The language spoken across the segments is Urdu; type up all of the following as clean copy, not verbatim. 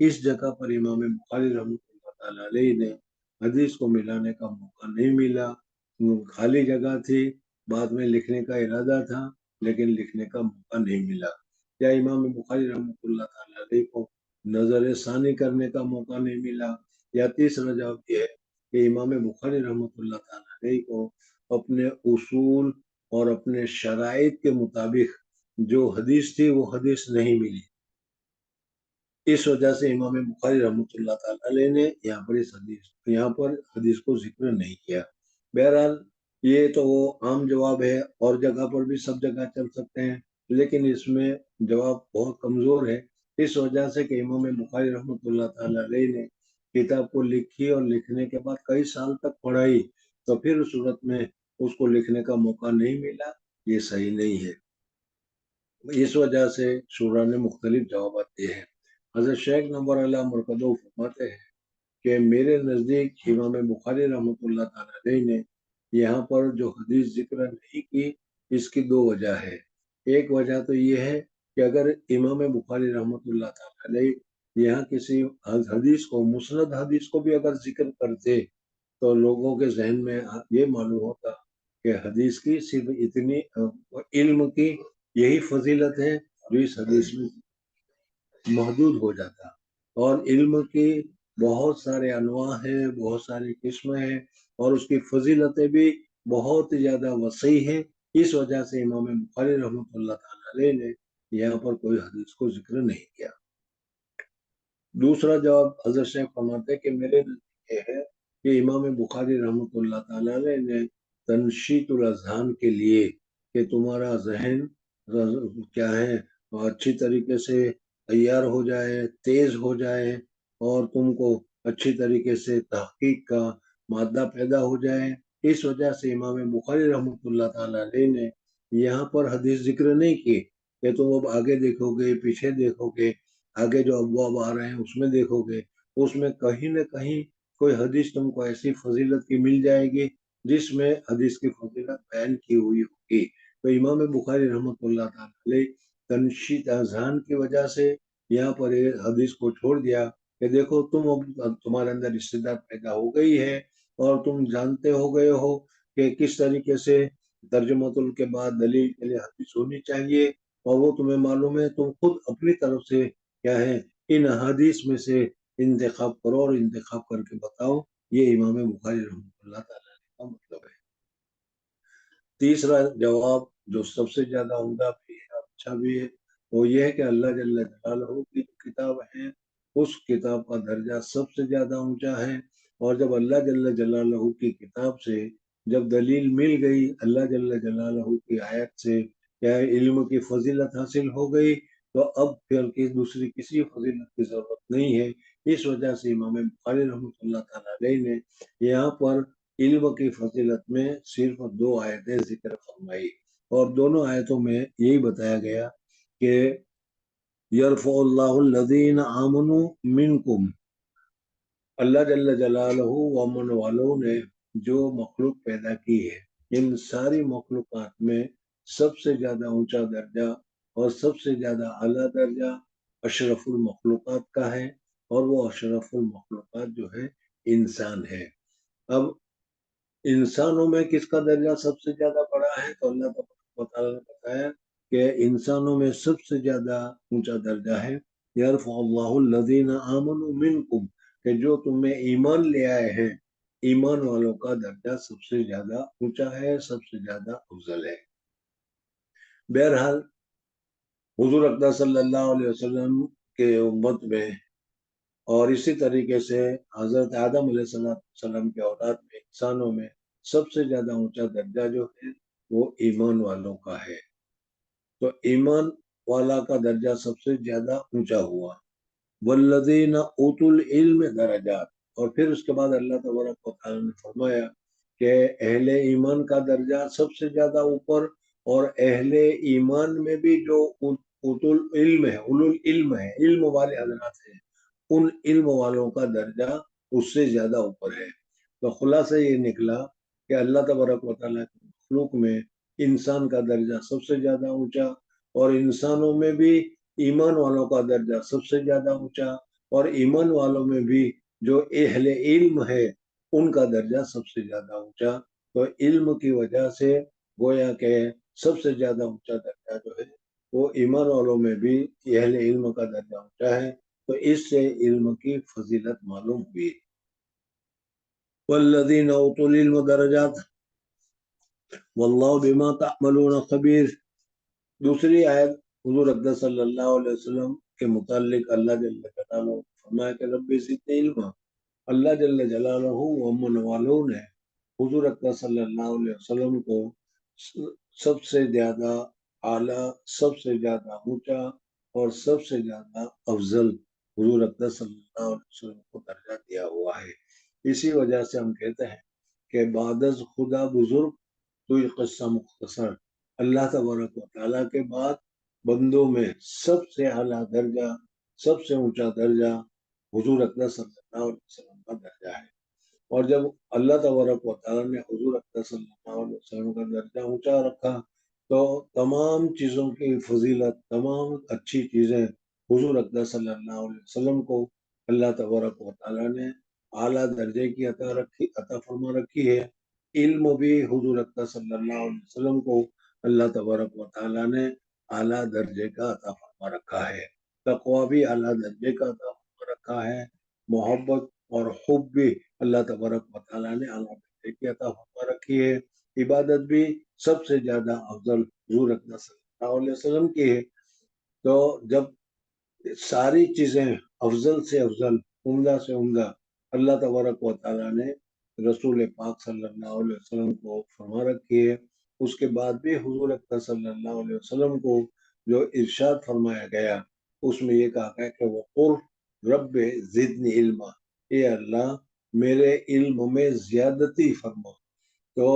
اس جگہ پر امام بخاری رحمۃ اللہ تعالی علیہ نے حدیث کو ملانے کا موقع نہیں ملا، خالی جگہ تھی، بعد میں لکھنے کا ارادہ تھا لیکن لکھنے کا موقع نہیں ملا، یا امام بخاری رحمۃ اللہ تعالی علیہ کو نظر ثانی کرنے کا موقع نہیں ملا، یا تیسرا جواب یہ ہے کہ امام بخاری رحمۃ اللہ تعالی علیہ کو اپنے اصول اور اپنے شرائط کے مطابق جو حدیث تھی وہ حدیث نہیں ملی، اس وجہ سے امام بخاری رحمۃ اللہ تعالی علیہ نے یہاں پر حدیث کو ذکر نہیں کیا۔ بہرحال یہ تو وہ عام جواب ہے، اور جگہ پر بھی سب جگہ چل سکتے ہیں، لیکن اس میں جواب بہت کمزور ہے، اس وجہ سے کہ امام بخاری رحمۃ اللہ تعالی علیہ نے کتاب کو لکھی اور لکھنے کے بعد کئی سال تک پڑھائی، تو پھر اس صورت میں اس کو لکھنے کا موقع نہیں ملا، یہ صحیح نہیں ہے۔ اس وجہ سے شعراء نے مختلف جوابات دیے ہیں۔ حضرت شیخ نور اللہ مرکزو فرماتے ہیں کہ میرے نزدیک امام بخاری رحمۃ اللہ تعالی علیہ نے یہاں پر جو حدیث ذکر نہیں کی، اس کی دو وجہ ہے۔ ایک وجہ تو یہ ہے کہ اگر امام بخاری رحمۃ اللہ تعالی علیہ یہاں کسی حدیث کو، مسند حدیث کو بھی اگر ذکر کرتے تو لوگوں کے ذہن میں یہ معلوم ہوتا کہ حدیث کی صرف اتنی علم کی یہی فضیلت ہے جو اس حدیث میں محدود ہو جاتا، اور علم کی بہت سارے انواع ہیں، بہت ساری قسمیں ہیں، اور اس کی فضیلتیں بھی بہت زیادہ وسیع ہیں، اس وجہ سے امام بخاری رحمۃ اللہ تعالی علیہ نے یہاں پر کوئی حدیث کو ذکر نہیں کیا۔ دوسرا جواب حضرت شیخ فرماتے کہ میرے نزدیک یہ ہے کہ امام بخاری رحمۃ اللہ تعالی علیہ نے تنشیط الاذہان کے لیے کہ تمہارا ذہن کیا ہے اچھی طریقے سے تیار ہو جائے، تیز ہو جائے، اور تم کو اچھی طریقے سے تحقیق کا مادہ پیدا ہو جائے، اس وجہ سے امام بخاری رحمۃ اللہ تعالی علیہ نے یہاں پر حدیث ذکر نہیں کی کہ تم اب آگے دیکھو گے، پیچھے دیکھو گے، آگے جو ابواب آ رہے ہیں اس میں دیکھو گے، اس میں کہیں نہ کہیں کوئی حدیث تم کو ایسی فضیلت کی مل جائے گی جس میں حدیث کی فضیلت بیان کی ہوئی ہوگی۔ تو امام بخاری رحمۃ اللہ تعالی علیہ تنشیط اذہان کی وجہ سے یہاں پر یہ حدیث کو چھوڑ دیا کہ دیکھو تم اب تمہارے اندر استعداد پیدا ہو گئی ہے، اور تم جانتے ہو گئے ہو کہ کس طریقے سے ترجمۃ کے بعد دلیل کے لیے حدیث ہونی چاہیے، اور وہ تمہیں معلوم ہے، تم خود اپنی طرف سے کیا ہے ان احادیث میں سے انتخاب کرو اور انتخاب کر کے بتاؤ، یہ امام بخاری رحمۃ اللہ تعالی کا مطلب ہے۔ تیسرا جواب جو سب سے زیادہ عمدہ بھی ہے، اچھا بھی ہے، وہ یہ ہے کہ اللہ جل جلالہ کی کتاب ہے، اس کتاب کا درجہ سب سے زیادہ اونچا ہے، اور جب اللہ جل جلالہ کی کتاب سے جب دلیل مل گئی، اللہ جل جلالہ کی آیت سے کیا علم کی فضیلت حاصل ہو گئی، تو اب پھر دوسری کسی فضیلت کی ضرورت نہیں ہے، اس وجہ سے امام بخاری رحمۃ اللہ تعالی علیہ نے یہاں پر علم کی فضیلت میں صرف 2 آیتیں ذکر فرمائی، اور دونوں آیتوں میں یہی بتایا گیا کہ یرفع اللہ الذین آمنوا منکم، اللہ جل جلالہ ومن والوں نے جو مخلوق پیدا کی ہے، ان ساری مخلوقات میں سب سے زیادہ اونچا درجہ اور سب سے زیادہ اعلیٰ درجہ اشرف المخلوقات کا ہے، اور وہ اشرف المخلوقات جو ہے انسان ہے۔ اب انسانوں میں کس کا درجہ سب سے زیادہ بڑا ہے، تو اللہ تعالیٰ نے بتایا کہ انسانوں میں سب سے زیادہ اونچا درجہ ہے یرفع اللہ الذین آمنوا منکم، کہ جو تم میں ایمان لے آئے ہیں، ایمان والوں کا درجہ سب سے زیادہ اونچا ہے، سب سے زیادہ افضل ہے۔ بہرحال حضور اقدس صلی اللہ علیہ وسلم کے امت میں، اور اسی طریقے سے حضرت آدم علیہ السلام کے اولاد میں، انسانوں میں سب سے زیادہ اونچا درجہ جو ہے وہ ایمان والوں کا ہے، تو ایمان والا کا درجہ سب سے زیادہ اونچا ہوا۔ والذین اوتوا العلم درجات، اور پھر اس کے بعد اللہ تبارک و تعالیٰ نے فرمایا کہ اہل ایمان کا درجہ سب سے زیادہ اوپر، اور اہل ایمان میں بھی جو اوتوا العلم ہے، اولو العلم ہے، علم والے حضرات ہیں، ان علم والوں کا درجہ اس سے زیادہ اوپر ہے۔ تو خلاصہ یہ نکلا کہ اللہ تبارک و تعالیٰ کی مخلوق میں انسان کا درجہ سب سے زیادہ اونچا، اور انسانوں میں بھی ایمان والوں کا درجہ سب سے زیادہ اونچا، اور ایمان والوں میں بھی جو اہل علم ہے ان کا درجہ سب سے زیادہ اونچا. تو علم کی وجہ سے گویا کہ سب سے زیادہ اونچا درجہ جو ہے وہ ایمان والوں میں بھی اہل علم کا درجہ اونچا ہے. تو اس سے علم کی فضیلت معلوم ہوئی. والذین اوتوا العلم درجات واللہ بما تعملون خبیر. دوسری آیت حضور اقدس صلی اللہ علیہ وسلم کے متعلق اللہ جل جلالہ فرمایا کہ رب زدنی علما. اللہ جل جلالہ و امن والوں نے حضور اقدس صلی اللہ علیہ وسلم کو سب سے زیادہ اعلیٰ، سب سے زیادہ اونچا اور سب سے زیادہ افضل حضور اقدس صلی اللہ علیہ وسلم کو درجہ دیا ہوا ہے. اسی وجہ سے ہم کہتے ہیں کہ بعد از خدا بزرگ تو یہ قصہ مختصر. اللہ تبارک و تعالیٰ کے بعد بندوں میں سب سے اعلیٰ درجہ، سب سے اونچا درجہ حضور اقدس صلی اللہ علیہ وسلم کا درجہ ہے. اور جب اللہ تبارک و تعالیٰ نے حضور اقدس صلی اللہ علیہ وسلم کا درجہ اونچا رکھا تو تمام چیزوں کی فضیلت، تمام اچھی چیزیں حضور اقدس صلی اللہ علیہ وسلم کو اللہ تبارک و تعالیٰ نے اعلیٰ درجے کی عطا فرما رکھی ہے. علم بھی حضور اقدس صلی اللہ علیہ وسلم کو اللہ تبارک و تعالیٰ نے اعلیٰ درجے کا عطا فرما رکھا ہے. تقویٰ بھی اعلیٰ درجے کا عطا فرما رکھا ہے. محبت اور حب بھی اللہ تبارک و تعالیٰ نے اعلیٰ درجے کی عطا فرما رکھی ہے. عبادت بھی سب سے زیادہ افضل حضور اقدس صلی اللہ علیہ وسلم کی ہے. تو جب ساری چیزیں افضل سے افضل، عمدہ سے عمدہ اللہ تبارک و تعالیٰ نے رسول پاک صلی اللہ علیہ وسلم کو فرما رکھی ہے، اس کے بعد بھی حضور اقدس صلی اللہ علیہ وسلم کو جو ارشاد فرمایا گیا اس میں یہ کہا گیا کہ وقل رب زدنی علما، اے اللہ میرے علم میں زیادتی فرما. تو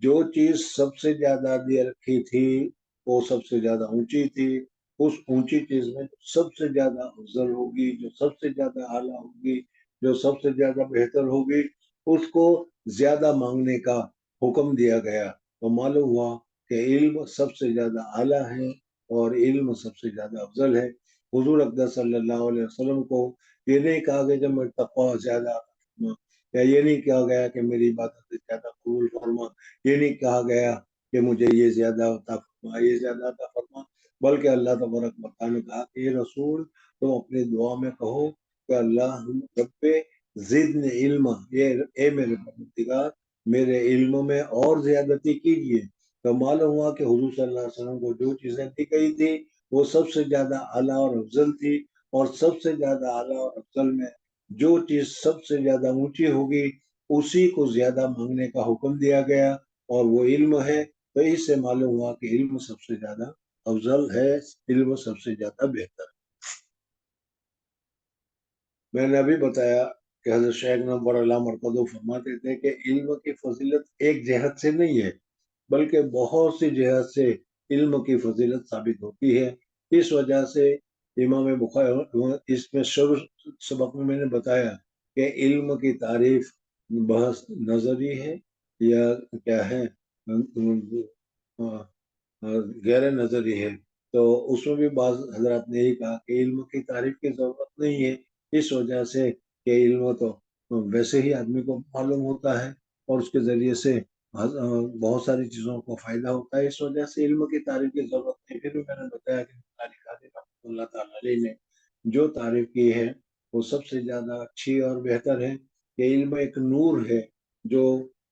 جو چیز سب سے زیادہ دے رکھی تھی وہ سب سے زیادہ اونچی تھی. اس اونچی چیز میں سب سے زیادہ افضل ہوگی، جو سب سے زیادہ اعلیٰ ہوگی، جو سب سے زیادہ بہتر ہوگی، اس کو زیادہ مانگنے کا حکم دیا گیا. تو معلوم ہوا کہ علم سب سے زیادہ اعلیٰ ہے اور علم سب سے زیادہ افضل ہے. حضور اقدس صلی اللہ علیہ وسلم کو یہ نہیں کہا گیا کہ میں تقویٰ زیادہ، یا یہ نہیں کہا گیا کہ میری عبادت زیادہ قبول فرما، یہ نہیں کہا گیا کہ مجھے یہ زیادہ عطا فرما، یہ زیادہ عطا فرما، بلکہ اللہ تبارک و تعالیٰ نے کہا کہ یہ رسول تم اپنی دعا میں کہو کہ اللہ رب زدنی علما، یہ اے میرے پروردگار میرے علم میں اور زیادتی کیجیے. تو معلوم ہوا کہ حضور صلی اللہ علیہ وسلم کو جو چیزیں دی گئی تھی وہ سب سے زیادہ اعلیٰ اور افضل تھی. اور سب سے زیادہ اعلیٰ اور افضل میں جو چیز سب سے زیادہ اونچی ہوگی اسی کو زیادہ مانگنے کا حکم دیا گیا، اور وہ علم ہے. تو اس سے معلوم ہوا کہ علم سب سے زیادہ افضل ہے، علم سب سے زیادہ بہتر. میں نے ابھی بتایا کہ حضرت شیخ نمبر اللہ مرکزو فرماتے تھے کہ علم کی فضیلت ایک جہت سے نہیں ہے بلکہ بہت سی جہت سے علم کی فضیلت ثابت ہوتی ہے. اس وجہ سے امام بخاری اس میں شروع سبق میں نے بتایا کہ علم کی تعریف بحث نظری ہے یا کیا ہے غیر نظری ہے. تو اس میں بھی بعض حضرات نے یہی کہا کہ علم کی تعریف کی ضرورت نہیں ہے، اس وجہ سے کہ علم تو ویسے ہی آدمی کو معلوم ہوتا ہے اور اس کے ذریعے سے بہت ساری چیزوں کو فائدہ ہوتا ہے، اس وجہ سے علم کی تعریف کی ضرورت نہیں. پھر بھی میں نے بتایا کہ رحمۃ اللہ تعالیٰ علیہ نے جو تعریف کی ہے وہ سب سے زیادہ اچھی اور بہتر ہے کہ علم ایک نور ہے جو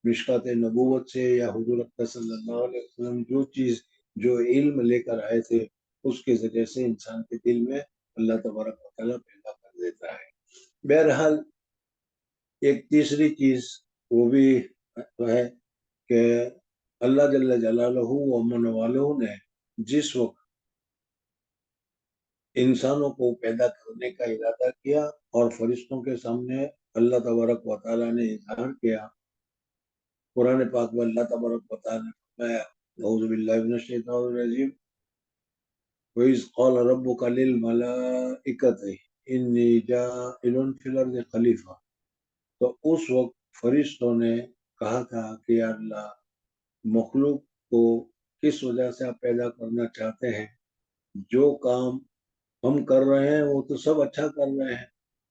مشکات نبوت سے یا حضور اقدس صلی اللہ علیہ وسلم جو چیز جو علم لے کر آئے تھے اس کے ذریعے سے انسان کے دل میں اللہ تبارک و تعالیٰ پیدا کر دیتا ہے. بہرحال ایک تیسری چیز وہ بھی ہے کہ اللہ جل جلالہ و امن والوں نے جس وقت انسانوں کو پیدا کرنے کا ارادہ کیا اور فرشتوں کے سامنے اللہ تبارک و تعالیٰ نے اظہار کیا، قرآن پاک میں اللہ تبارک و تعالیٰ نے فرمایا اعوذ باللہ من الشیطان الرجیم وَإِذْ قَالَ رَبُّكَ لِلْمَلَائِكَةِ إِنِّي جَاعِلٌ فِي الْأَرْضِ خلیفہ. تو اس وقت فرشتوں نے کہا تھا کہ یا اللہ مخلوق کو کس وجہ سے آپ پیدا کرنا چاہتے ہیں؟ جو کام ہم کر رہے ہیں وہ تو سب اچھا کر رہے ہیں،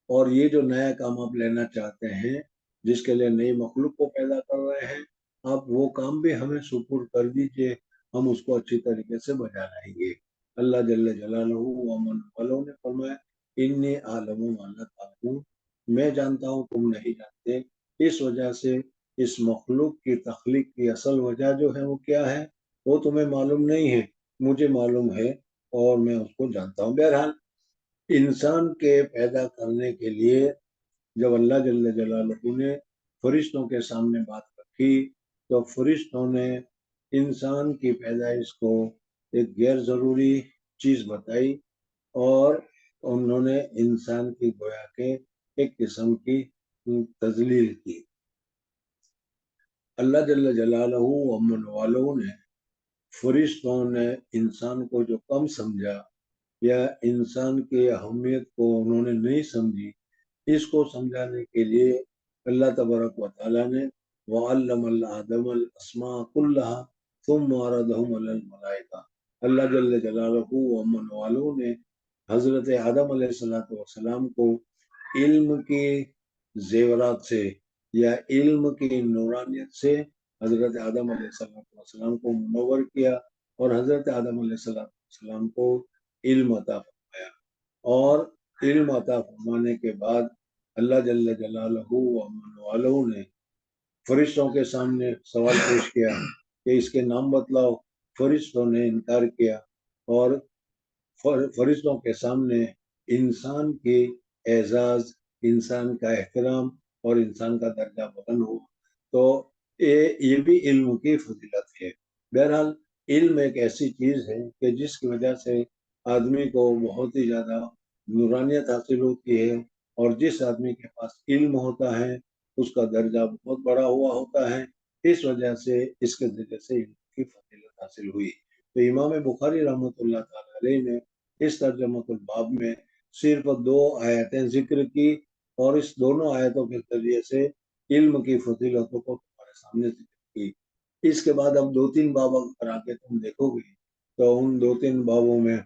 اور یہ جو نیا کام آپ لینا چاہتے ہیں، جس کے لیے نئی مخلوق کو پیدا کر رہے ہیں، آپ وہ کام بھی ہمیں سپرد کر دیجئے، ہم اس کو اچھی طریقے سے بجا لائیں گے۔ اللہ جل جلالہ ومن والوں نے فرمایا انی عالم ما لا تعلمون، میں جانتا ہوں تم نہیں جانتے۔ اس وجہ سے اس مخلوق کی تخلیق کی اصل وجہ جو ہے وہ کیا ہے وہ تمہیں معلوم نہیں ہے، مجھے معلوم ہے اور میں اس کو جانتا ہوں۔ بہرحال انسان کے پیدا کرنے کے لیے جب اللہ جل جلالہ نے فرشتوں کے سامنے بات رکھی تو فرشتوں نے انسان کی پیدائش کو ایک غیر ضروری چیز بتائی اور انہوں نے انسان کی گویا کے ایک قسم کی تذلیل کی۔ اللہ جل جلالہ ومن والوں نے فرشتوں نے انسان کو جو کم سمجھا یا انسان کی اہمیت کو انہوں نے نہیں سمجھی، اس کو سمجھانے کے لیے اللہ تبارک و تعالیٰ نے وَعَلَّمَ آدَمَ الْأَسْمَاءَ كُلَّهَا ثُمَّ عَرَضَهُمْ عَلَى الْمَلَائِكَةِ، اللہ جل جلالہ ومن والوں نے حضرت آدم علیہ السلام کو علم کے زیورات سے یا علم کی نورانیت سے حضرت آدم علیہ السلام کو منور کیا اور حضرت آدم علیہ السلام کو علم عطا فرمایا، اور علم عطا فرمانے کے بعد اللہ جل جلالہ ومن والوں نے فرشتوں کے سامنے سوال پیش کیا کہ اس کے نام بتلاؤ۔ فرشتوں نے انکار کیا اور فرشتوں کے سامنے انسان کے اعزاز، انسان کا احترام اور انسان کا درجہ بلند ہو، تو یہ بھی علم کی فضیلت ہے۔ بہرحال علم ایک ایسی چیز ہے کہ جس کی وجہ سے آدمی کو بہت ہی زیادہ نورانیت حاصل ہوتی ہے، اور جس آدمی کے پاس علم ہوتا ہے اس کا درجہ بہت بڑا ہوا ہوتا ہے، اس وجہ سے اس کے ذریعے سے علم کی فضیلت حاصل ہوئی۔ تو امام بخاری رحمۃ اللہ تعالی علیہ نے اس ترجمۃ الباب میں صرف 2 آیتیں ذکر کی، اور اس دونوں آیتوں کے ذریعے سے علم کی فضیلتوں کو تمہارے سامنے ذکر کی۔ اس کے بعد اب 2-3 باب اگر آگے تم دیکھو گے تو ان 2-3 بابوں میں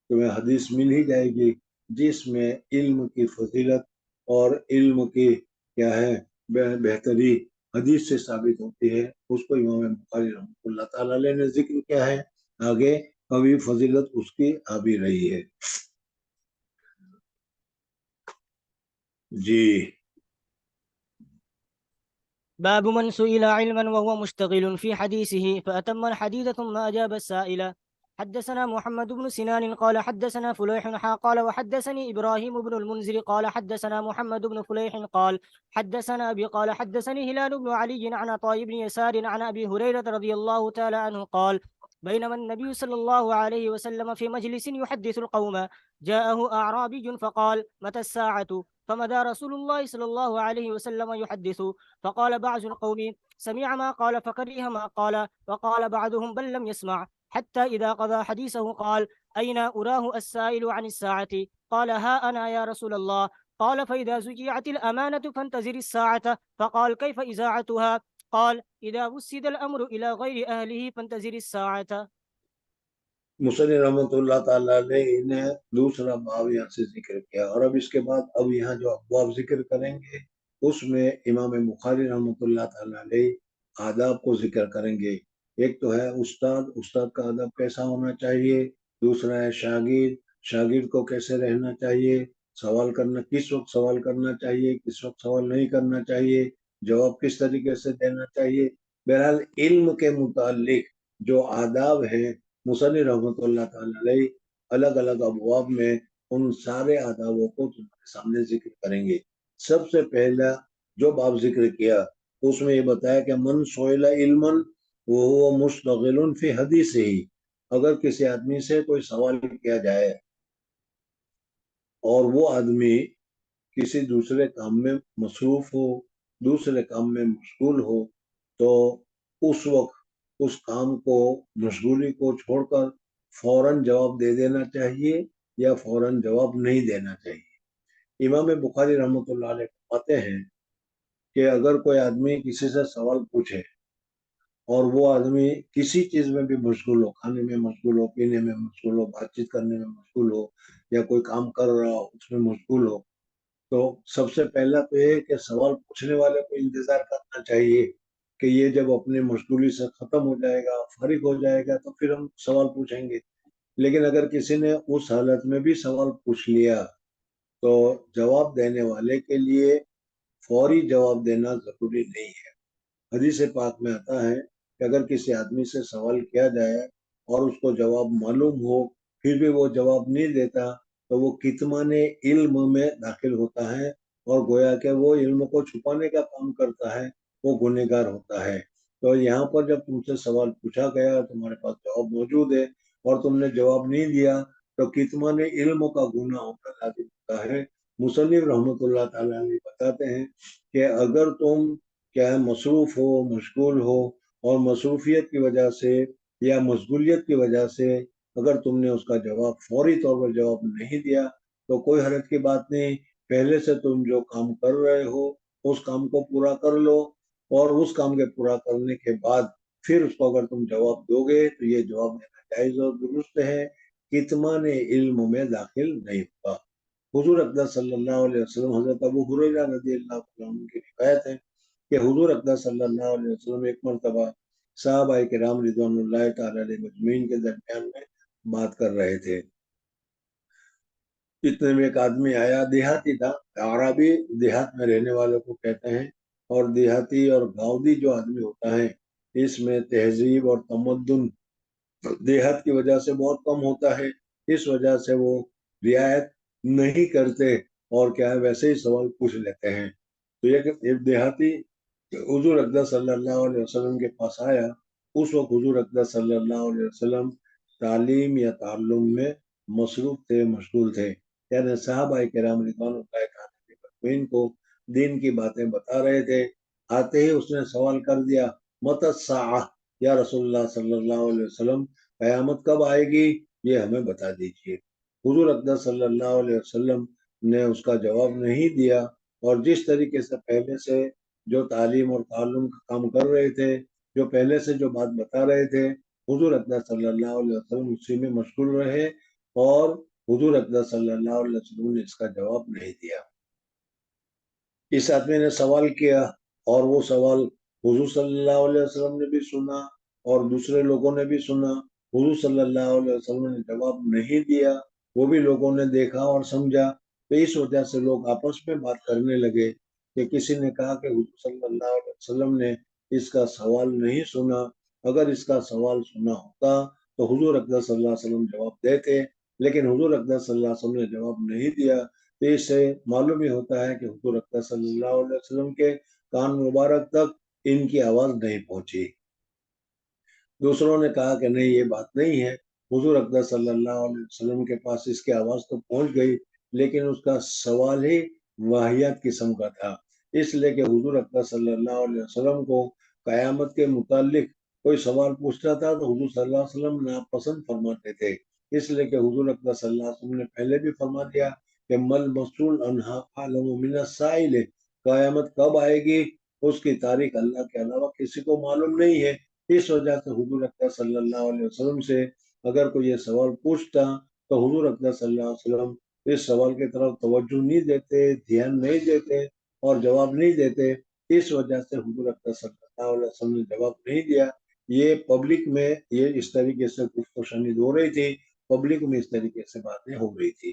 تمہیں حدیث مل ہی جائے گی جس میں علم کی فضیلت اور علم کی کیا ہے بہتری حدیث سے ثابت ہوتی ہے، اس کو امام بخاری رحمۃ اللہ تعالی علیہ نے ذکر کیا ہے، آگے ابھی فضیلت اس کی آ بھی رہی ہے۔ جی باب من سئل علما وهو مشتغل في حديثه فأتم الحديث ثم أجاب السائل. حدثنا محمد بن سنان قال حدثنا فليح قال وحدثني إبراهيم بن المنذر قال حدثنا محمد بن فليح قال حدثنا أبي قال حدثني هلال بن علي عن عطاء بن يسار عن أبي هريرة رضي الله تعالى عنه قال بينما النبي صلى الله عليه وسلم في مجلس يحدث القوم جاءه أعرابي فقال متى الساعة؟ فمدى رسول الله صلى الله عليه وسلم يحدث، فقال بعض القوم سمع ما قال فكره ما قال، وقال بعضهم بل لم يسمع، حتى إذا قضى حديثه قال أين أراه السائل عن الساعة؟ قال ها أنا يا رسول الله. قال فإذا زجعت الأمانة فانتظر الساعة. فقال كيف إذاعتها؟ قال إذا وسد الأمر إلى غير أهله فانتظر الساعة. مصنف رحمۃ اللہ تعالیٰ علیہ نے دوسرا باب یہاں سے ذکر کیا، اور اب اس کے بعد اب یہاں جو ابواب ذکر کریں گے اس میں امام بخاری رحمۃ اللہ تعالیٰ علیہ آداب کو ذکر کریں گے۔ ایک تو ہے استاد کا ادب کیسا ہونا چاہیے، دوسرا ہے شاگرد کو کیسے رہنا چاہیے، سوال کرنا کس وقت سوال کرنا چاہیے، کس وقت سوال نہیں کرنا چاہیے، جواب کس طریقے سے دینا چاہیے۔ بہرحال علم کے متعلق جو آداب ہیں مصنف رحمۃ اللہ تعالی علیہ الگ الگ ابواب میں ان سارے آدابوں کو تمہارے سامنے ذکر کریں گے۔ سب سے پہلا جو باب ذکر کیا اس میں یہ بتایا کہ من سئل علما وهو مشتغل فی حدیثہ، اگر کسی آدمی سے کوئی سوال کیا جائے اور وہ آدمی کسی دوسرے کام میں مصروف ہو، دوسرے کام میں مشغول ہو، تو اس وقت اس کام کو مشغولی کو چھوڑ کر فوراً جواب دے دینا چاہیے یا فوراً جواب نہیں دینا چاہیے۔ امام بخاری رحمۃ اللہ علیہ فرماتے ہیں کہ اگر کوئی آدمی کسی سے سوال پوچھے اور وہ آدمی کسی چیز میں بھی مشغول ہو، کھانے میں مشغول ہو، پینے میں مشغول ہو، بات چیت کرنے میں مشغول ہو، یا کوئی کام کر رہا ہو اس میں مشغول ہو، تو سب سے پہلا تو یہ کہ سوال پوچھنے والے کو انتظار کرنا چاہیے کہ یہ جب اپنی مشغولی سے ختم ہو جائے گا، فارغ ہو جائے گا، تو پھر ہم سوال پوچھیں گے۔ لیکن اگر کسی نے اس حالت میں بھی سوال پوچھ لیا تو جواب دینے والے کے لیے فوری جواب دینا ضروری نہیں ہے۔ حدیث پاک میں آتا ہے کہ اگر کسی آدمی سے سوال کیا جائے اور اس کو جواب معلوم ہو پھر بھی وہ جواب نہیں دیتا تو وہ کتمان علم میں داخل ہوتا ہے اور گویا کہ وہ علم کو چھپانے کا کام کرتا ہے، وہ گنہگار ہوتا ہے۔ تو یہاں پر جب تم سے سوال پوچھا گیا، تمہارے پاس جواب موجود ہے اور تم نے جواب نہیں دیا تو کتمان علم کا گناہ ہونا لازم ہوتا ہے۔ مصنف رحمۃ اللہ تعالیٰ علیہ بتاتے ہیں کہ اگر تم کیا مصروف ہو، مشغول ہو اور مصروفیت کی وجہ سے یا مشغولیت کی وجہ سے اگر تم نے اس کا جواب فوری طور پر جواب نہیں دیا تو کوئی حرج کی بات نہیں، پہلے سے تم جو کام کر رہے ہو اس کام کو پورا کر لو اور اس کام کے پورا کرنے کے بعد پھر اس کو اگر تم جواب دو گے تو یہ جواب دینا جائز اور درست ہے، کتمان علم میں داخل نہیں ہوگا۔ حضور اقدس صلی اللہ علیہ وسلم، حضرت ابو ہریرہ رضی اللہ عنہ کی روایت ہے کہ حضور اقدس صلی اللہ علیہ وسلم ایک مرتبہ صحابہ کرام رضوان اللہ تعالی علیہ مجمعین کے درمیان میں بات کر رہے تھے۔ اتنے میں ایک آدمی آیا، دیہاتی تھا، عربی دیہات میں رہنے والوں کو کہتے ہیں، اور دیہاتی اور گاؤں جو آدمی ہوتا ہے اس میں تہذیب اور تمدن دیہات کی وجہ سے بہت کم ہوتا ہے، اس وجہ سے وہ رعایت نہیں کرتے اور کیا ہے ویسے ہی سوال پوچھ لیتے ہیں۔ تو ایک دیہاتی حضور اقدس صلی اللہ علیہ وسلم کے پاس آیا۔ اس وقت حضور اقدس صلی اللہ علیہ وسلم تعلیم یا تعلم میں مصروف تھے، مشغول تھے، یعنی صحابہ کرام رضوان اللہ تعالی کو دین کی باتیں بتا رہے تھے۔ آتے ہی اس نے سوال کر دیا، متی الساعہ، یا رسول اللہ صلی اللہ علیہ وسلم قیامت کب آئے گی یہ ہمیں بتا دیجیے۔ حضور اقدس صلی اللہ علیہ وسلم نے اس کا جواب نہیں دیا اور جس طریقے سے پہلے سے جو تعلیم اور تعلم کا کام کر رہے تھے، جو پہلے سے جو بات بتا رہے تھے، حضور اقدس صلی اللہ علیہ وسلم اسی میں مشغول رہے اور حضور اقدس صلی اللہ علیہ وسلم نے اس کا جواب نہیں دیا۔ اس آدمی نے سوال کیا اور وہ سوال حضور صلی اللہ علیہ وسلم نے بھی سنا اور دوسرے لوگوں نے بھی سنا۔ حضور صلی اللہ علیہ وسلم نے جواب نہیں دیا، وہ بھی لوگوں نے دیکھا اور سمجھا۔ تو اس وجہ سے لوگ آپس میں بات کرنے لگے کہ کسی نے کہا کہ حضور صلی اللہ علیہ وسلم نے اس کا سوال نہیں سنا، اگر اس کا سوال سنا ہوتا تو حضور اقدس صلی اللہ علیہ وسلم جواب دیتے، لیکن حضور اقدس صلی اللہ علیہ وسلم نے جواب نہیں دیا۔ تو اس سے معلوم ہی ہوتا ہے کہ حضور اقدس صلی اللہ علیہ وسلم کے کان مبارک تک ان کی آواز نہیں پہنچی۔ دوسروں نے کہا کہ نہیں، یہ بات نہیں ہے، حضور اقدس صلی اللہ علیہ وسلم کے پاس اس کی آواز تو پہنچ گئی لیکن اس کا سوال ہی واہیات قسم کا تھا، اس لیے کہ حضور اقدس صلی اللہ علیہ وسلم کو قیامت کے متعلق کوئی سوال پوچھتا تھا تو حضور صلی اللہ علیہ وسلم ناپسند فرماتے تھے، اس لیے کہ حضور اقدس صلی اللہ علیہ وسلم نے پہلے بھی فرما دیا کہ مل مسئول عنہا عالم من السائل، قیامت کب آئے گی اس کی تاریخ اللہ کے علاوہ کسی کو معلوم نہیں ہے۔ اس وجہ سے حضور اقدس صلی اللہ علیہ وسلم سے اگر کوئی یہ سوال پوچھتا تو حضور اقدس صلی اللہ علیہ وسلم اس سوال کی طرف توجہ نہیں دیتے، دھیان نہیں دیتے اور جواب نہیں دیتے۔ اس وجہ سے حضور اقدس صلی اللہ علیہ وسلم نے جواب نہیں دیا۔ یہ پبلک میں یہ اس طریقے سے گفت و شنید ہو رہی تھی، پبلک میں اس طریقے سے باتیں ہو رہی تھی۔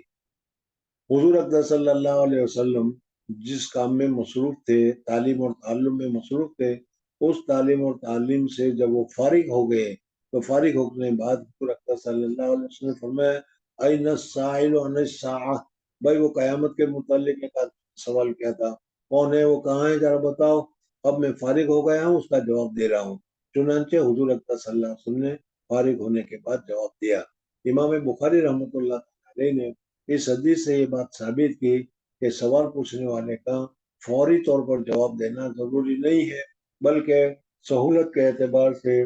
حضور اقدس صلی اللہ علیہ وسلم جس کام میں مصروف تھے، تعلیم اور تعلم میں مصروف تھے، اس تعلیم اور تعلیم سے جب وہ فارغ ہو گئے تو فارغ ہونے کے بعد حضور اقدس صلی اللہ علیہ وسلم نے فرمایا این السائل عن الساعہ، بھائی وہ قیامت کے متعلق ایک سوال کیا تھا، کون ہے وہ، کہاں ہے، ذرا بتاؤ، اب میں فارغ ہو گیا ہوں، اس کا جواب دے رہا ہوں۔ چنانچہ حضور اقدس صلی اللہ علیہ وسلم نے فارغ ہونے کے بعد جواب دیا۔ امام بخاری رحمۃ اللہ علیہ نے اس حدیث سے یہ بات ثابت کی کہ سوال پوچھنے والے کا فوری طور پر جواب دینا ضروری نہیں ہے، بلکہ سہولت کے اعتبار سے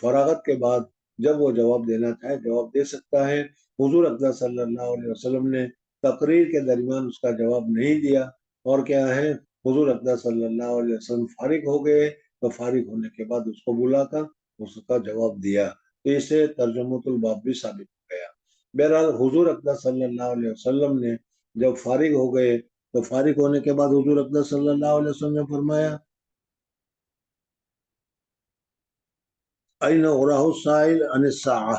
فراغت کے بعد جب وہ جواب دینا چاہے جواب دے سکتا ہے۔ حضور اقدس صلی اللہ علیہ وسلم نے تقریر کے درمیان اس کا جواب نہیں دیا اور کیا ہے حضور اقدس صلی اللہ علیہ وسلم فارغ ہو گئے تو فارغ ہونے کے بعد اس کو بلا کر اس کا جواب دیا، تو اسے ترجمۃ الباب بھی ثابت ہو گیا۔ بہرحال حضور اقدس صلی اللہ علیہ وسلم نے جب فارغ ہو گئے تو فارغ ہونے کے بعد حضور اقدس صلی اللہ علیہ وسلم نے فرمایا این اراہ السائل عن الساعہ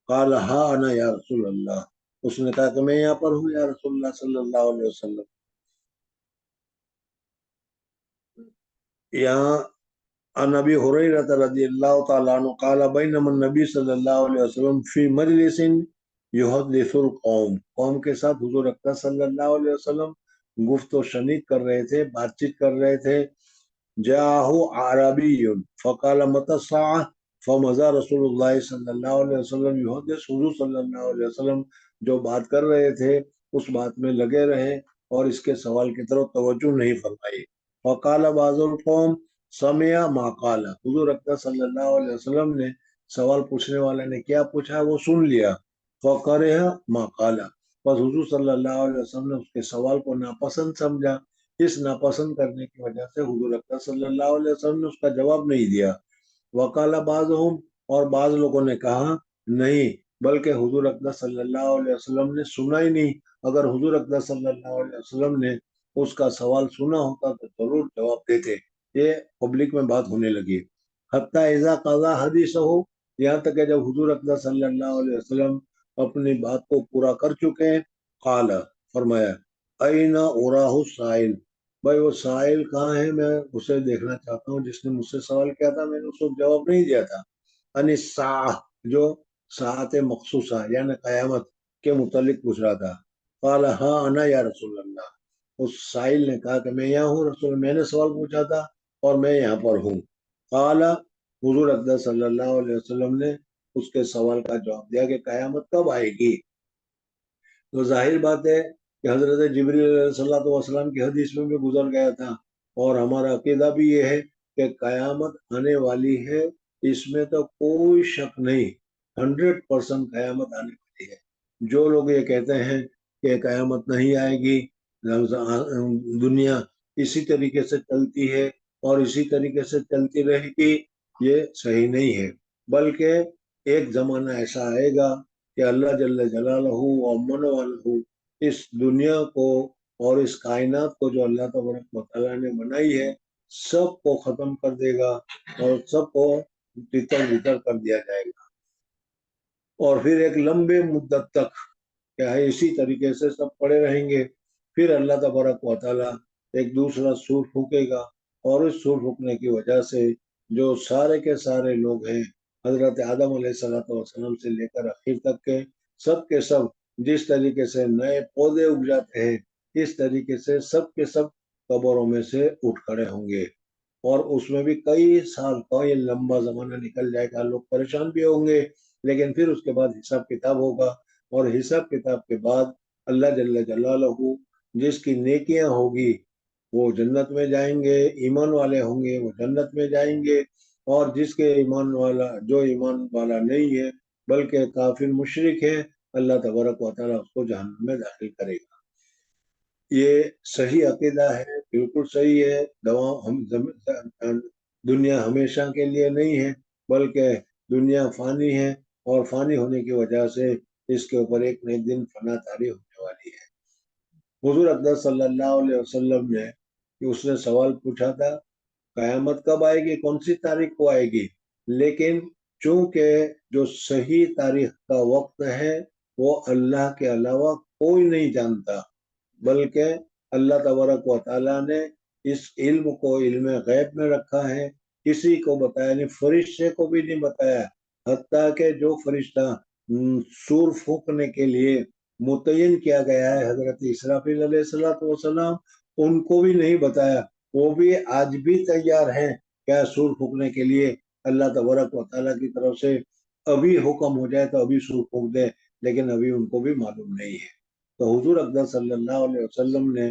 قال ہا انا یا رسول اللہ. اس نے کہا کہ میں یہاں پر ہوں یا رسول اللہ صلی اللہ علیہ وسلم. یہاں عن ابی ہریرہ رضی اللہ تعالی عنہ قال بینما النبی صلی اللہ علیہ وسلم فی مجلس یحدث القوم. قوم کے ساتھ حضور اکرم صلی اللہ علیہ وسلم گفت و شنید کر رہے تھے، بات چیت کر رہے تھے. جاءہ عربی فقال متی الساعہ فمضى رسول اللہ صلی اللہ علیہ وسلم یحدث. حضور صلی اللہ علیہ وسلم جو بات کر رہے تھے اس بات میں لگے رہے اور اس کے سوال کی طرف توجہ نہیں فرمائی. وقال بعض القوم سمع ما قال. حضور اکرم صلی اللہ علیہ وسلم نے سوال پوچھنے والے نے کیا پوچھا وہ سن لیا. فقرہ ما قال. بس حضور صلی اللہ علیہ وسلم نے اس کے سوال کو ناپسند سمجھا. اس ناپسند کرنے کی وجہ سے حضور اکرم صلی اللہ علیہ وسلم نے اس کا جواب نہیں دیا. وقال بعضهم. اور بعض لوگوں نے کہا نہیں بلکہ حضور اکرم صلی اللہ علیہ وسلم نے سنا ہی نہیں. اگر حضور اکرم صلی اللہ علیہ وسلم نے اس کا سوال سنا ہوتا تو ضرور جواب دیتے. یہ پبلک میں بات ہونے لگی. حتی اذا قضا حدیثہ. یہاں تک کہ جب حضور اکرم صلی اللہ علیہ وسلم اپنی بات کو پورا کر چکے ہیں قال فرمایا این اراہ السائل. بھائی وہ سائل کہاں ہے؟ میں اسے دیکھنا چاہتا ہوں جس نے مجھ سے سوال کیا تھا. میں نے اس کو جواب نہیں دیا تھا. ان الساعہ جو ساعت مخصوصہ یعنی قیامت کے متعلق پوچھ رہا تھا. قال ہاں انا یا رسول اللہ. اس سائل نے کہا کہ میں یہاں ہوں رسول. میں نے سوال پوچھا تھا اور میں یہاں پر ہوں. قال حضور اکرم صلی اللہ علیہ وسلم نے اس کے سوال کا جواب دیا کہ قیامت کب آئے گی. تو ظاہر بات ہے کہ حضرت جبریل علیہ السلام کی حدیث میں بھی گزر گیا تھا اور ہمارا عقیدہ بھی یہ ہے کہ قیامت آنے والی ہے. اس میں تو کوئی شک نہیں. 100% قیامت آنے والی ہے. جو لوگ یہ کہتے ہیں کہ قیامت نہیں آئے گی، دنیا اسی طریقے سے چلتی ہے اور اسی طریقے سے چلتی رہے گی، یہ صحیح نہیں ہے. بلکہ ایک زمانہ ایسا آئے گا کہ اللہ جل جلالہ و من والہ اس دنیا کو اور اس کائنات کو جو اللہ تبارک و تعالیٰ نے بنائی ہے سب کو ختم کر دے گا اور سب کو تتر بتر کر دیا جائے گا. اور پھر ایک لمبے مدت تک کیا ہے اسی طریقے سے سب پڑے رہیں گے. پھر اللہ تبارک و تعالیٰ ایک دوسرا سور پھونکے گا اور اس سور پھونکنے کی وجہ سے جو سارے کے سارے لوگ ہیں حضرت آدم علیہ السلام سے لے کر آخر تک کے سب جس طریقے سے نئے پودے اگ جاتے ہیں اس طریقے سے سب کے سب قبروں میں سے اٹھ کھڑے ہوں گے. اور اس میں بھی کئی سال کا یہ لمبا زمانہ نکل جائے گا. لوگ پریشان بھی ہوں گے لیکن پھر اس کے بعد حساب کتاب ہوگا اور حساب کتاب کے بعد اللہ جل جلالہ جس کی نیکیاں ہوگی وہ جنت میں جائیں گے، ایمان والے ہوں گے وہ جنت میں جائیں گے، اور جس کے جو ایمان والا نہیں ہے بلکہ کافر مشرک ہے اللہ تبارک و تعالیٰ اس کو جہنم میں داخل کرے گا. یہ صحیح عقیدہ ہے، بالکل صحیح ہے. دنیا ہمیشہ کے لیے نہیں ہے بلکہ دنیا فانی ہے اور فانی ہونے کی وجہ سے اس کے اوپر ایک نہ ایک دن فنا طاری ہونے والی ہے. حضور اکرم صلی اللہ علیہ وسلم نے اس نے سوال پوچھا تھا قیامت کب آئے گی، کون سی تاریخ کو آئے گی، لیکن چونکہ جو صحیح تاریخ کا وقت ہے وہ اللہ کے علاوہ کوئی نہیں جانتا بلکہ اللہ تبارک و تعالیٰ نے اس علم کو علم غیب میں رکھا ہے. کسی کو بتایا نہیں، فرشتے کو بھی نہیں بتایا. حتیٰ کہ جو فرشتہ سور پھونکنے کے لیے متعین کیا گیا ہے حضرت اسرافیل علیہ السلام ان کو بھی نہیں بتایا. وہ بھی آج بھی تیار ہیں کیا سور پھونکنے کے لیے اللہ تبارک و تعالیٰ کی طرف سے ابھی حکم ہو جائے تو ابھی سور پھونک دیں، لیکن ابھی ان کو بھی معلوم نہیں ہے. تو حضور اکرم صلی اللہ علیہ وسلم نے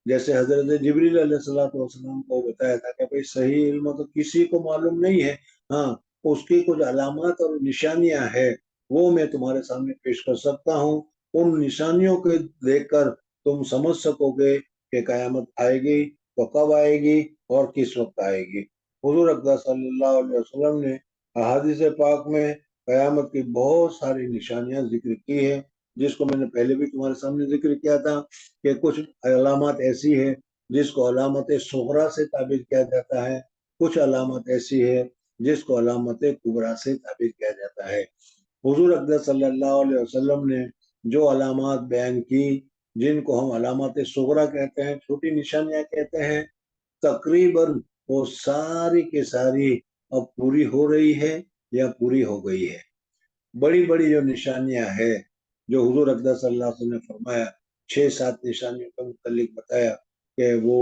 جیسے حضرت جبریل علیہ السلام کو بتایا تھا کہ بھئی صحیح علم تو کسی کو معلوم نہیں ہے، ہاں اس کی کچھ علامات اور نشانیاں ہیں وہ میں تمہارے سامنے پیش کر سکتا ہوں. ان نشانیوں کو دیکھ کر تم سمجھ سکو گے کہ قیامت آئے گی تو کب آئے گی اور کس وقت آئے گی. حضور اکرم صلی اللہ علیہ وسلم نے احادیث پاک میں قیامت کی بہت ساری نشانیاں ذکر کی ہیں جس کو میں نے پہلے بھی تمہارے سامنے ذکر کیا تھا کہ کچھ علامات ایسی ہے جس کو علامت صغرا سے تعبیر کیا جاتا ہے، کچھ علامت ایسی ہے جس کو علامت کبریٰ سے تعبیر کیا جاتا ہے۔ حضور اقدس صلی اللہ علیہ وسلم نے جو علامات بیان کی، جن کو ہم علامات صغرا کہتے ہیں، چھوٹی نشانیاں کہتے ہیں، تقریباً وہ ساری کی ساری اب پوری ہو رہی ہے یا پوری ہو گئی ہے۔ بڑی بڑی جو نشانیاں ہیں جو حضور اقدس صلی اللہ علیہ وسلم نے فرمایا، 6-7 نشانیوں کے متعلق بتایا کہ وہ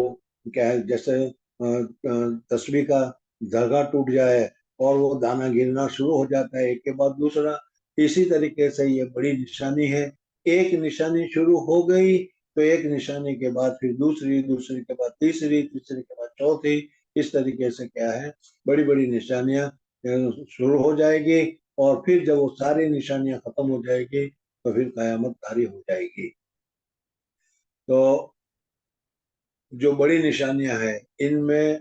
کیا ہے، جیسے تسبیح کا دھاگا ٹوٹ جائے اور وہ دانا گرنا شروع ہو جاتا ہے ایک کے بعد دوسرا، اسی طریقے سے یہ بڑی نشانی ہے۔ ایک نشانی شروع ہو گئی تو ایک نشانی کے بعد پھر دوسری، دوسری کے بعد تیسری، تیسری کے بعد چوتھی، اس طریقے سے کیا ہے بڑی بڑی نشانیاں شروع ہو جائے گی، اور پھر جب وہ ساری نشانیاں ختم ہو جائے گی تو پھر قیامت طاری ہو جائے گی۔ تو جو بڑی نشانیاں ہیں ان میں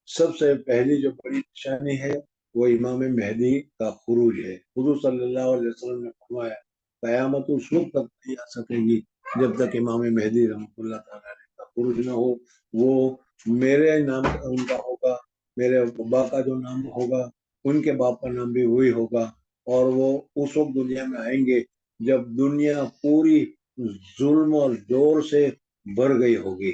سب سے پہلی جو بڑی نشانی ہے وہ امام مہدی کا خروج ہے۔ حضور صلی اللہ علیہ وسلم نے فرمایا قیامت اس وقت تک نہیں آ سکے گی جب تک امام مہدی رحمۃ اللہ تعالیٰ کا خروج نہ ہو۔ وہ میرے نام ان کا ہوگا، میرے ابا کا جو نام ہوگا ان کے باپ کا نام بھی وہی ہوگا، اور وہ اس وقت دنیا میں آئیں گے جب دنیا پوری ظلم اور جور سے بھر گئی ہوگی،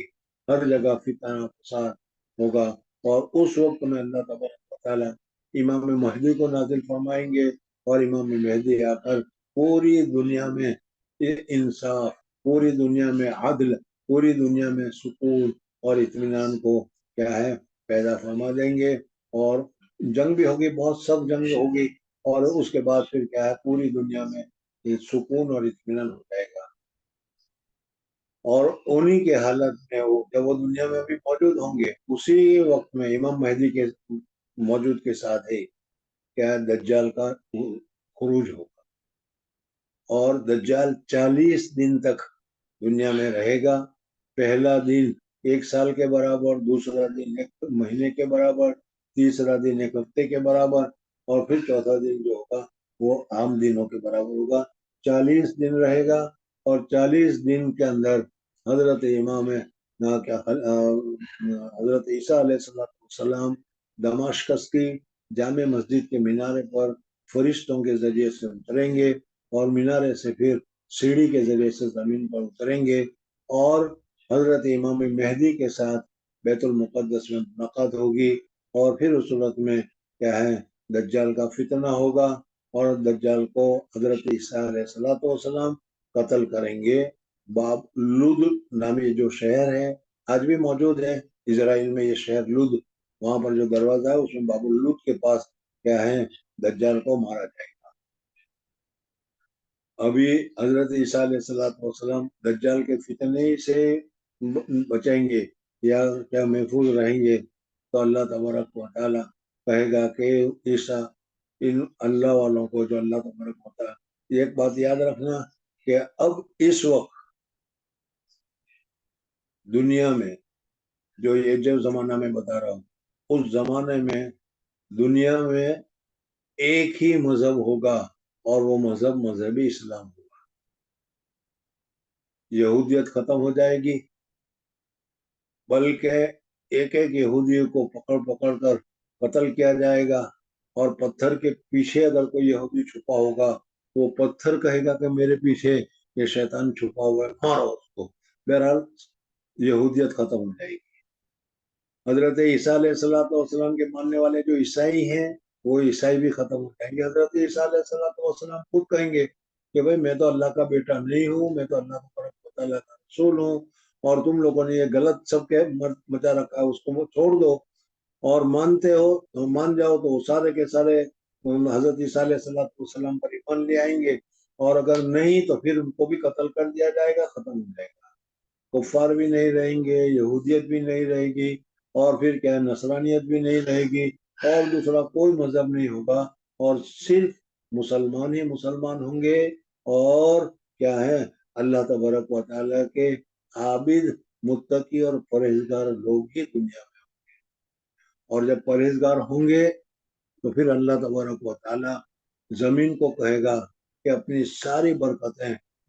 ہر جگہ فتنہ فساد ہوگا، اور اس وقت میں اللہ تبارک و تعالیٰ امام مہدی کو نازل فرمائیں گے، اور امام مہدی آ کر پوری دنیا میں انصاف، پوری دنیا میں عدل، پوری دنیا میں سکون اور اطمینان کو کیا ہے پیدا فرما دیں گے، اور جنگ بھی ہوگی، بہت سخت جنگ ہوگی، اور اس کے بعد پھر کیا ہے پوری دنیا میں سکون اور اطمینان ہو جائے گا۔ اور انہی کے حالت میں وہ جب وہ دنیا میں بھی موجود ہوں گے، اسی وقت میں امام مہدی کے موجود کے ساتھ ہی کیا دجال کا خروج ہوگا، اور دجال 40 دن تک دنیا میں رہے گا۔ پہلا دن 1 سال کے برابر، دوسرا دن 1 مہینے کے برابر، تیسرا دن 1 ہفتے کے برابر، اور پھر چوتھا دن جو ہوگا وہ عام دنوں کے برابر ہوگا۔ 40 دن رہے گا، اور 40 دن کے اندر حضرت امام حضرت عیسیٰ علیہ السلام دمشق کی جامع مسجد کے مینارے پر فرشتوں کے ذریعے سے اتریں گے، اور مینارے سے پھر سیڑھی کے ذریعے سے زمین پر اتریں گے، اور حضرت امام مہدی کے ساتھ بیت المقدس میں ملاقات ہوگی، اور پھر اس صورت میں کیا ہے دجال کا فتنہ ہوگا، اور دجال کو حضرت عیسیٰ علیہ السلام قتل کریں گے۔ باب لد نامی جو شہر ہے آج بھی موجود ہے اسرائیل میں، یہ شہر لد، وہاں پر جو دروازہ ہے اس میں باب لد کے پاس کیا ہے دجال کو مارا جائے گا۔ ابھی حضرت عیسیٰ علیہ السلام دجال کے فتنے سے بچیں گے یا کیا محفوظ رہیں گے، تو اللہ تبارک و تعالیٰ کہے گا کہ عیسیٰ ان اللہ والوں کو جو اللہ تبارک و تعالیٰ، ایک بات یاد رکھنا کہ اب اس وقت دنیا میں جو زمانہ میں بتا رہا ہوں، اس زمانے میں دنیا میں ایک ہی مذہب ہوگا، اور وہ مذہبی اسلام ہوگا۔ یہودیت ختم ہو جائے گی، بلکہ ایک ایک یہودی کو پکڑ کر قتل کیا جائے گا، اور پتھر کے پیچھے اگر کوئی یہودی چھپا ہوگا تو وہ پتھر کہے گا کہ میرے پیچھے یہ شیطان چھپا ہوا ہے، مارو اس کو۔ بہرحال یہودیت ختم ہو جائے گی۔ حضرت عیسیٰ علیہ السلام کے ماننے والے جو عیسائی ہیں وہ عیسائی بھی ختم ہو جائیں گے۔ حضرت عیسیٰ علیہ السلام خود کہیں گے کہ بھئی میں تو اللہ کا بیٹا نہیں ہوں، میں تو اللہ تعالیٰ کا رسول ہوں، اور تم لوگوں نے یہ غلط سب کے مچا رکھا ہے، اس کو چھوڑ دو، اور مانتے ہو تو مان جاؤ، تو وہ سارے کے سارے حضرت عیسیٰ علیہ السلام پر ایمان لے آئیں گے، اور اگر نہیں تو پھر ان کو بھی قتل کر دیا جائے گا، ختم ہو جائے گا۔ کفار بھی نہیں رہیں گے، یہودیت بھی نہیں رہے گی، اور پھر کیا نصرانیت بھی نہیں رہے گی، اور دوسرا کوئی مذہب نہیں ہوگا، اور صرف مسلمان ہی مسلمان ہوں گے، اور کیا ہے اللہ تبارک و تعالیٰ کے عابد، متقی اور پرہیزگار لوگ ہی دنیا میں ہوں گے۔ اور جب پرہیزگار ہوں گے تو پھر اللہ تبارک و تعالیٰ زمین کو کہے گا کہ اپنی ساری برکتیں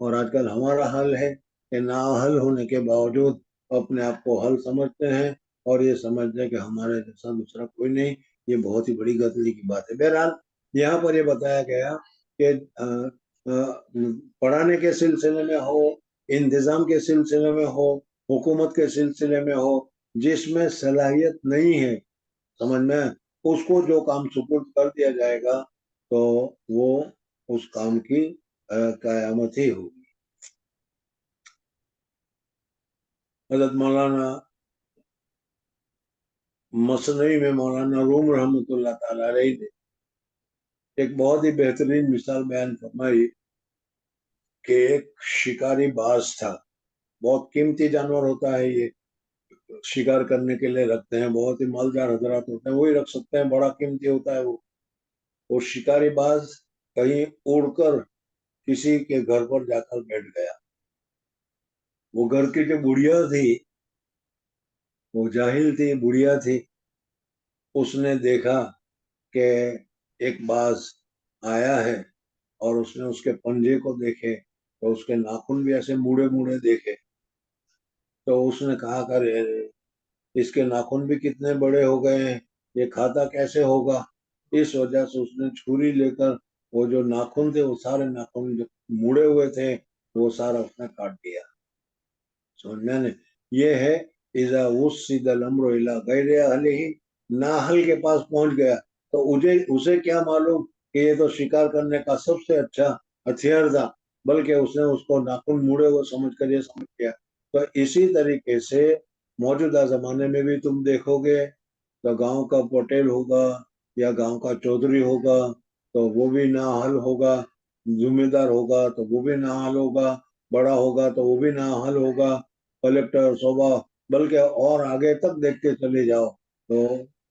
اور آج کل ہمارا حال ہے کہ نااہل ہونے کے باوجود اپنے آپ کو حل سمجھتے ہیں اور یہ سمجھتے ہیں کہ ہمارے جیسا دوسرا کوئی نہیں. یہ بہت ہی بڑی غلطی کی بات ہے. بہرحال یہاں پر یہ بتایا گیا کہ پڑھانے کے سلسلے میں ہو، انتظام کے سلسلے میں ہو، حکومت کے سلسلے میں ہو، جس میں صلاحیت نہیں ہے سمجھ میں، اس کو جو کام سپرد کر دیا جائے گا تو وہ اس کام کی قیامت ہی ہوگی. حضرت مولانا مثنوی میں مولانا روم رحمۃ اللہ تعالی علیہ نے ایک بہت ہی بہترین مثال بیان فرمائی کہ ایک شکاری باز تھا. بہت قیمتی جانور ہوتا ہے یہ، شکار کرنے کے لیے رکھتے ہیں، بہت ہی مالدار حضرات ہوتے ہیں وہی رکھ سکتے ہیں، بڑا قیمتی ہوتا ہے وہ شکاری باز کہیں اڑ کر کسی کے گھر پر جا کر بیٹھ گیا. وہ گھر کی جو بڑھیا تھی، وہ جاہل تھی، بڑھیا تھی، اس نے دیکھا کہ ایک باز آیا ہے اور اس نے اس کے پنجے کو دیکھے تو اس کے ناخن بھی ایسے موڑے موڑے دیکھے تو اس نے کہا کہ اس کے ناخن بھی کتنے بڑے ہو گئے ہیں، یہ کھاتا کیسے ہوگا. اس وجہ سے اس نے چھری لے کر وہ جو ناخن تھے، وہ سارے ناخن جو موڑے ہوئے تھے وہ سارا اس نے کاٹ دیا. سمجھنا نے یہ ہے اذا وسد الامر الى غیر اہلہ، نااہل کے پاس پہنچ گیا تو اسے کیا معلوم کہ یہ تو شکار کرنے کا سب سے اچھا ہتھیار تھا، بلکہ اس نے اس کو ناخن موڑے ہوئے سمجھ کر یہ سمجھ گیا. تو اسی طریقے سے موجودہ زمانے میں بھی تم دیکھو گے تو گاؤں کا پٹیل ہوگا یا گاؤں کا چودھری ہوگا تو وہ بھی نااہل ہوگا، ذمہ دار ہوگا تو وہ بھی نااہل ہوگا، بڑا ہوگا تو وہ بھی نااہل ہوگا، کلیکٹر صوبہ، بلکہ اور آگے تک دیکھتے چلے جاؤ تو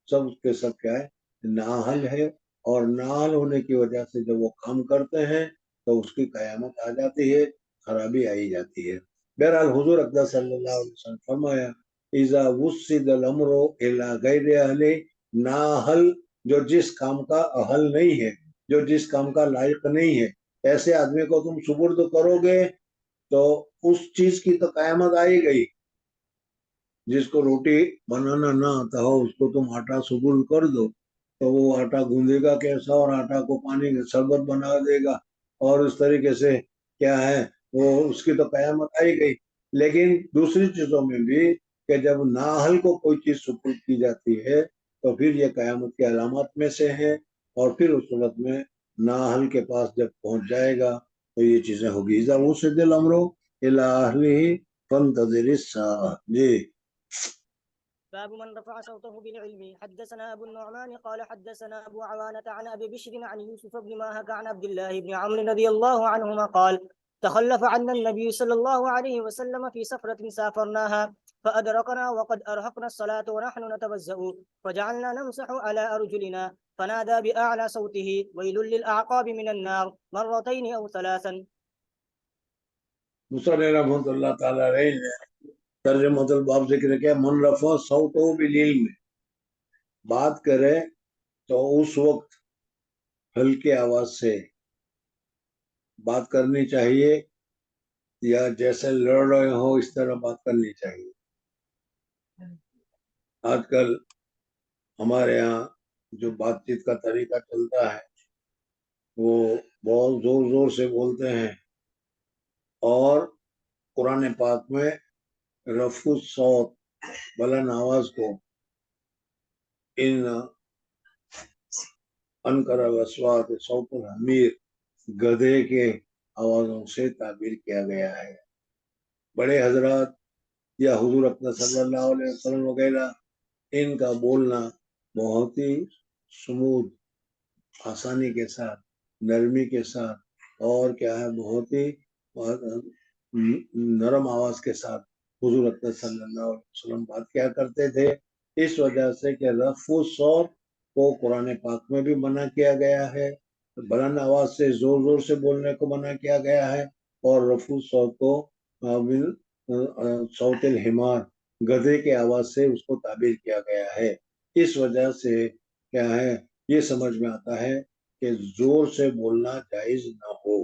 سب کے سب کیا ہے، نااہل ہے. اور نااہل ہونے کی وجہ سے جب وہ کام کرتے ہیں تو اس کی قیامت آ جاتی ہے، خرابی آئی جاتی ہے. بہرحال حضور اقدس صلی اللہ علیہ وسلم فرمایا اذا وسد الامر الى غیر اہلہ، نااہل جو جس کام کا اہل نہیں ہے، جو جس کام کا لائق نہیں ہے، ایسے آدمی کو تم سپرد کرو گے تو اس چیز کی تو قیامت آئی گئی. جس کو روٹی بنانا نہ آتا ہو اس کو تم آٹا سپرد کر دو تو وہ آٹا گوندے گا کیسا، اور آٹا کو پانی کا شربت بنا دے گا، اور اس طریقے سے کیا ہے وہ اس کی تو قیامت آئی گئی. لیکن دوسری چیزوں میں بھی کہ جب نااہل کو کوئی چیز سپرد کی جاتی ہے تو پھر یہ قیامت کی علامات میں سے ہے، اور پھر اس وقت میں نااہل کے پاس جب پہنچ جائے گا تو یہ چیزیں ہوگی. اذا وسد الامر الى اہلہ فانتظر الساعة. جی باب من رفع صوته بالعلم. حدثنا أبو النعمان قال حدثنا أبو عوانة عن أبي بشر عن يوسف بن ماهك عن عبد الله بن عمرو رضي الله عنهما قال تخلف عنا النبي صلى الله عليه وسلم في سفرة سافرناها فأدركنا وقد أرهقنا الصلاة ونحن نتوزأ فجعلنا نمسح على أرجلنا فنادى بأعلى صوته ويل للأعقاب من النار مرتين أو ثلاثا. مصنف رحمۃ اللہ تعالی علیہ نے ترجمۃ الباب ذکر کیا من رفع صوتہ بالعلم، بات کرے تو اس وقت ہلکی آواز سے بات کرنی چاہیے یا جیسے لڑ رہے ہو اس طرح بات کرنی چاہیے. آج کل ہمارے ہاں جو بات چیت کا طریقہ چلتا ہے وہ بہت زور زور سے بولتے ہیں، اور قرآن پاک میں رفع الصوت بلند آواز کو ان انکر الاصوات صوت الحمیر، گدھے کے آوازوں سے تعبیر کیا گیا ہے. بڑے حضرات یا حضور اکرم صلی اللہ علیہ وسلم وغیرہ ان کا بولنا بہت ہی سموتھ، آسانی کے ساتھ، نرمی کے ساتھ، اور کیا ہے بہت ہی نرم آواز کے ساتھ حضور اکرم صلی اللہ علیہ وسلم بات کیا کرتے تھے. اس وجہ سے کہ رفع الصوت کو قرآن پاک میں بھی منع کیا گیا ہے، بلند آواز سے زور زور سے بولنے کو منع کیا گیا ہے، اور رفع الصوت کو صوت الحمار، گدھے کے آواز سے اس کو تعبیر کیا گیا ہے. اس وجہ سے کیا ہے یہ سمجھ میں آتا ہے کہ زور سے بولنا جائز نہ ہو،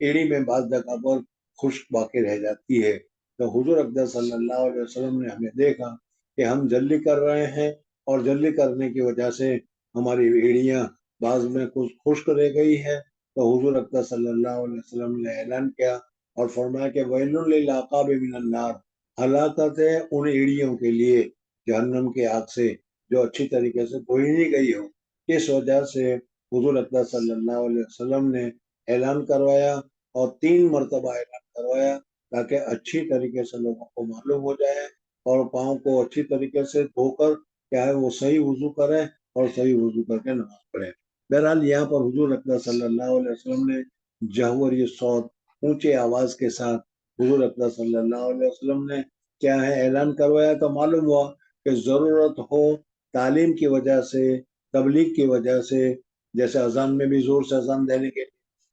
ایڑی میں بعض جگہ پر خشک باقی رہ جاتی ہے۔ تو حضور اقدس صلی اللہ علیہ وسلم نے ہمیں دیکھا کہ ہم جلدی کر رہے ہیں اور جلدی کرنے کی وجہ سے ہماری ایڑیاں بعض میں کچھ خشک رہ گئی ہے، تو حضور اقدس صلی اللہ علیہ وسلم نے اعلان کیا اور فرمایا کہ ویل للعقاب من النار، ہلاکت ہے ان ایڑیوں کے لیے جہنم کی آگ سے جو اچھی طریقے سے دھوئی نہیں گئی ہو۔ اس وجہ سے حضور اقدس صلی اللہ علیہ وسلم نے اعلان کروایا اور 3 مرتبہ اعلان کروایا تاکہ اچھی طریقے سے لوگوں کو معلوم ہو جائے اور پاؤں کو اچھی طریقے سے دھو کر کیا ہے وہ صحیح وضو کرے اور صحیح وضو کر کے نماز پڑھے۔ بہرحال یہاں پر حضور اقدس صلی اللہ علیہ وسلم نے جہوری صوت اونچے آواز کے ساتھ حضور اقدس صلی اللہ علیہ وسلم نے کیا ہے اعلان کروایا، تو معلوم ہوا کہ ضرورت ہو تعلیم کی وجہ سے، تبلیغ کی وجہ سے، جیسے اذان میں بھی زور سے اذان دینے کے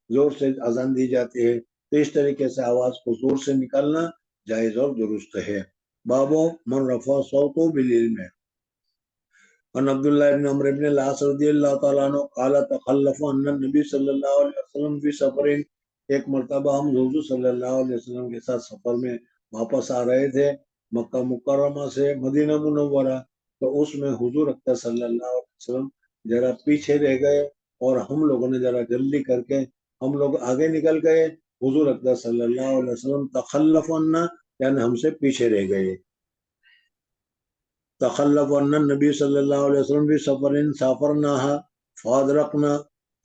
زور سے اذان دی جاتی ہے، تو اس طریقے سے آواز کو زور سے نکالنا جائز اور درست ہے۔ بابو من رفع صوته بالعلم، عن عبداللہ بن عمرو بن العاص رضی اللہ تعالیٰ عنہ قال تخلف ان النبی صلی اللہ علیہ وسلم فی سفر، ایک مرتبہ ہم حضور صلی اللہ علیہ وسلم کے ساتھ سفر میں واپس آ رہے تھے مکہ مکرمہ سے مدینہ منورہ، تو اس میں حضور اقدس صلی اللہ علیہ وسلم ذرا پیچھے رہ گئے اور ہم لوگوں نے ذرا جلدی کر کے ہم لوگ آگے نکل گئے، حضور اقدس صلی اللہ علیہ وسلم تخلف عنا یعنی ہم سے پیچھے رہ گئے۔ تخلف عنا نبی صلی اللہ علیہ وسلم بھی سافرنا فادرکنا،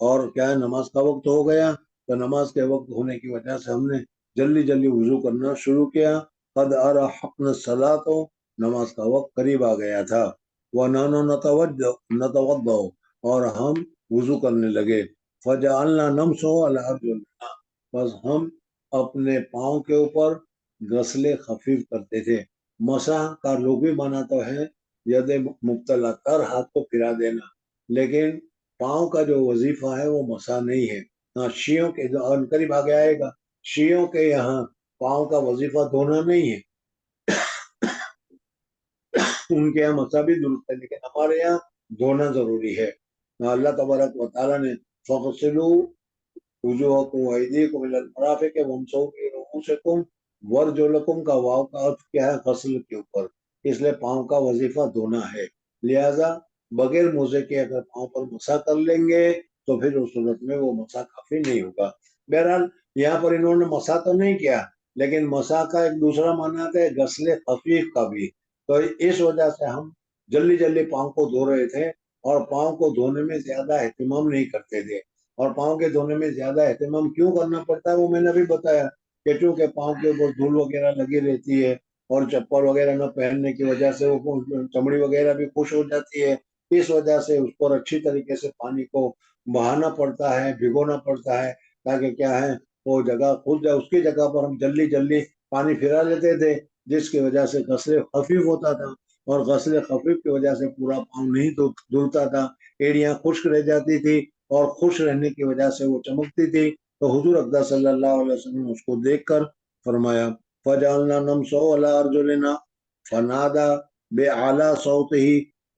اور کیا ہے نماز کا وقت ہو گیا، تو نماز کے وقت ہونے کی وجہ سے ہم نے جلدی جلدی وضو کرنا شروع کیا۔ قد ارحقنا الصلاۃ، نماز کا وقت قریب آ گیا تھا، ونحن نتوضا، اور ہم وضو کرنے لگے۔ فجعلنا نمسح علی ارجلنا، بس ہم اپنے پاؤں کے اوپر غسل خفیف کرتے تھے۔ مسح کا لغوی معنی تو ہے ید مبتلا کر ہاتھ کو پھرا دینا، لیکن پاؤں کا جو وظیفہ ہے وہ مسح نہیں ہے۔ ہاں شیعوں کے جو قریب آگے آئے گا، شیعوں کے یہاں پاؤں کا وظیفہ دھونا نہیں ہے، ان کے یہاں مسح بھی درست ہے لیکن ہمارے یہاں دھونا ضروری ہے۔ اللہ تبارک و تعالیٰ نے فغسلوا وجوہکم وایدیکم الی المرافق وامسحوا برؤوسکم وارجلکم کا واو کا عطف کیا ہے غسل کے اوپر، اس لیے پاؤں کا وظیفہ دھونا ہے، لہذا بغیر موزے کے اگر پاؤں پر مسح کر لیں گے تو پھر اس صورت میں وہ مسح کافی نہیں ہوگا۔ بہرحال یہاں پر انہوں نے مسح تو نہیں کیا، لیکن مسح کا ایک دوسرا معنی ہے غسل خفیف کا بھی، تو اس وجہ سے ہم جلدی جلدی پاؤں کو دھو رہے تھے اور پاؤں کو دھونے میں زیادہ اہتمام نہیں کرتے تھے۔ اور پاؤں کے دھونے میں زیادہ اہتمام کیوں کرنا پڑتا ہے وہ میں نے بھی بتایا کہ چونکہ پاؤں کے اوپر دھول وغیرہ لگی رہتی ہے اور چپل وغیرہ نہ پہننے کی وجہ سے وہ چمڑی وغیرہ بھی خشک ہو جاتی ہے، اس وجہ سے اس پر اچھی طریقے سے پانی کو بہانا پڑتا ہے، بھگونا پڑتا ہے تاکہ کیا ہے وہ جگہ کھل جائے۔ اس کی جگہ پر ہم جلدی جلدی پانی پھرا لیتے تھے جس کی وجہ سے غسل خفیف ہوتا تھا، اور غسل خفیف کی وجہ سے پورا پاؤں نہیں دھلتا تھا، ایڑیاں خشک رہ جاتی تھی اور خوش رہنے کی وجہ سے وہ چمکتی تھی۔ تو حضور اقدس صلی اللہ علیہ وسلم نے اس کو دیکھ کر فرمایا فجعلنا نمسح علی ارجلنا فنادى باعلی صوتہ،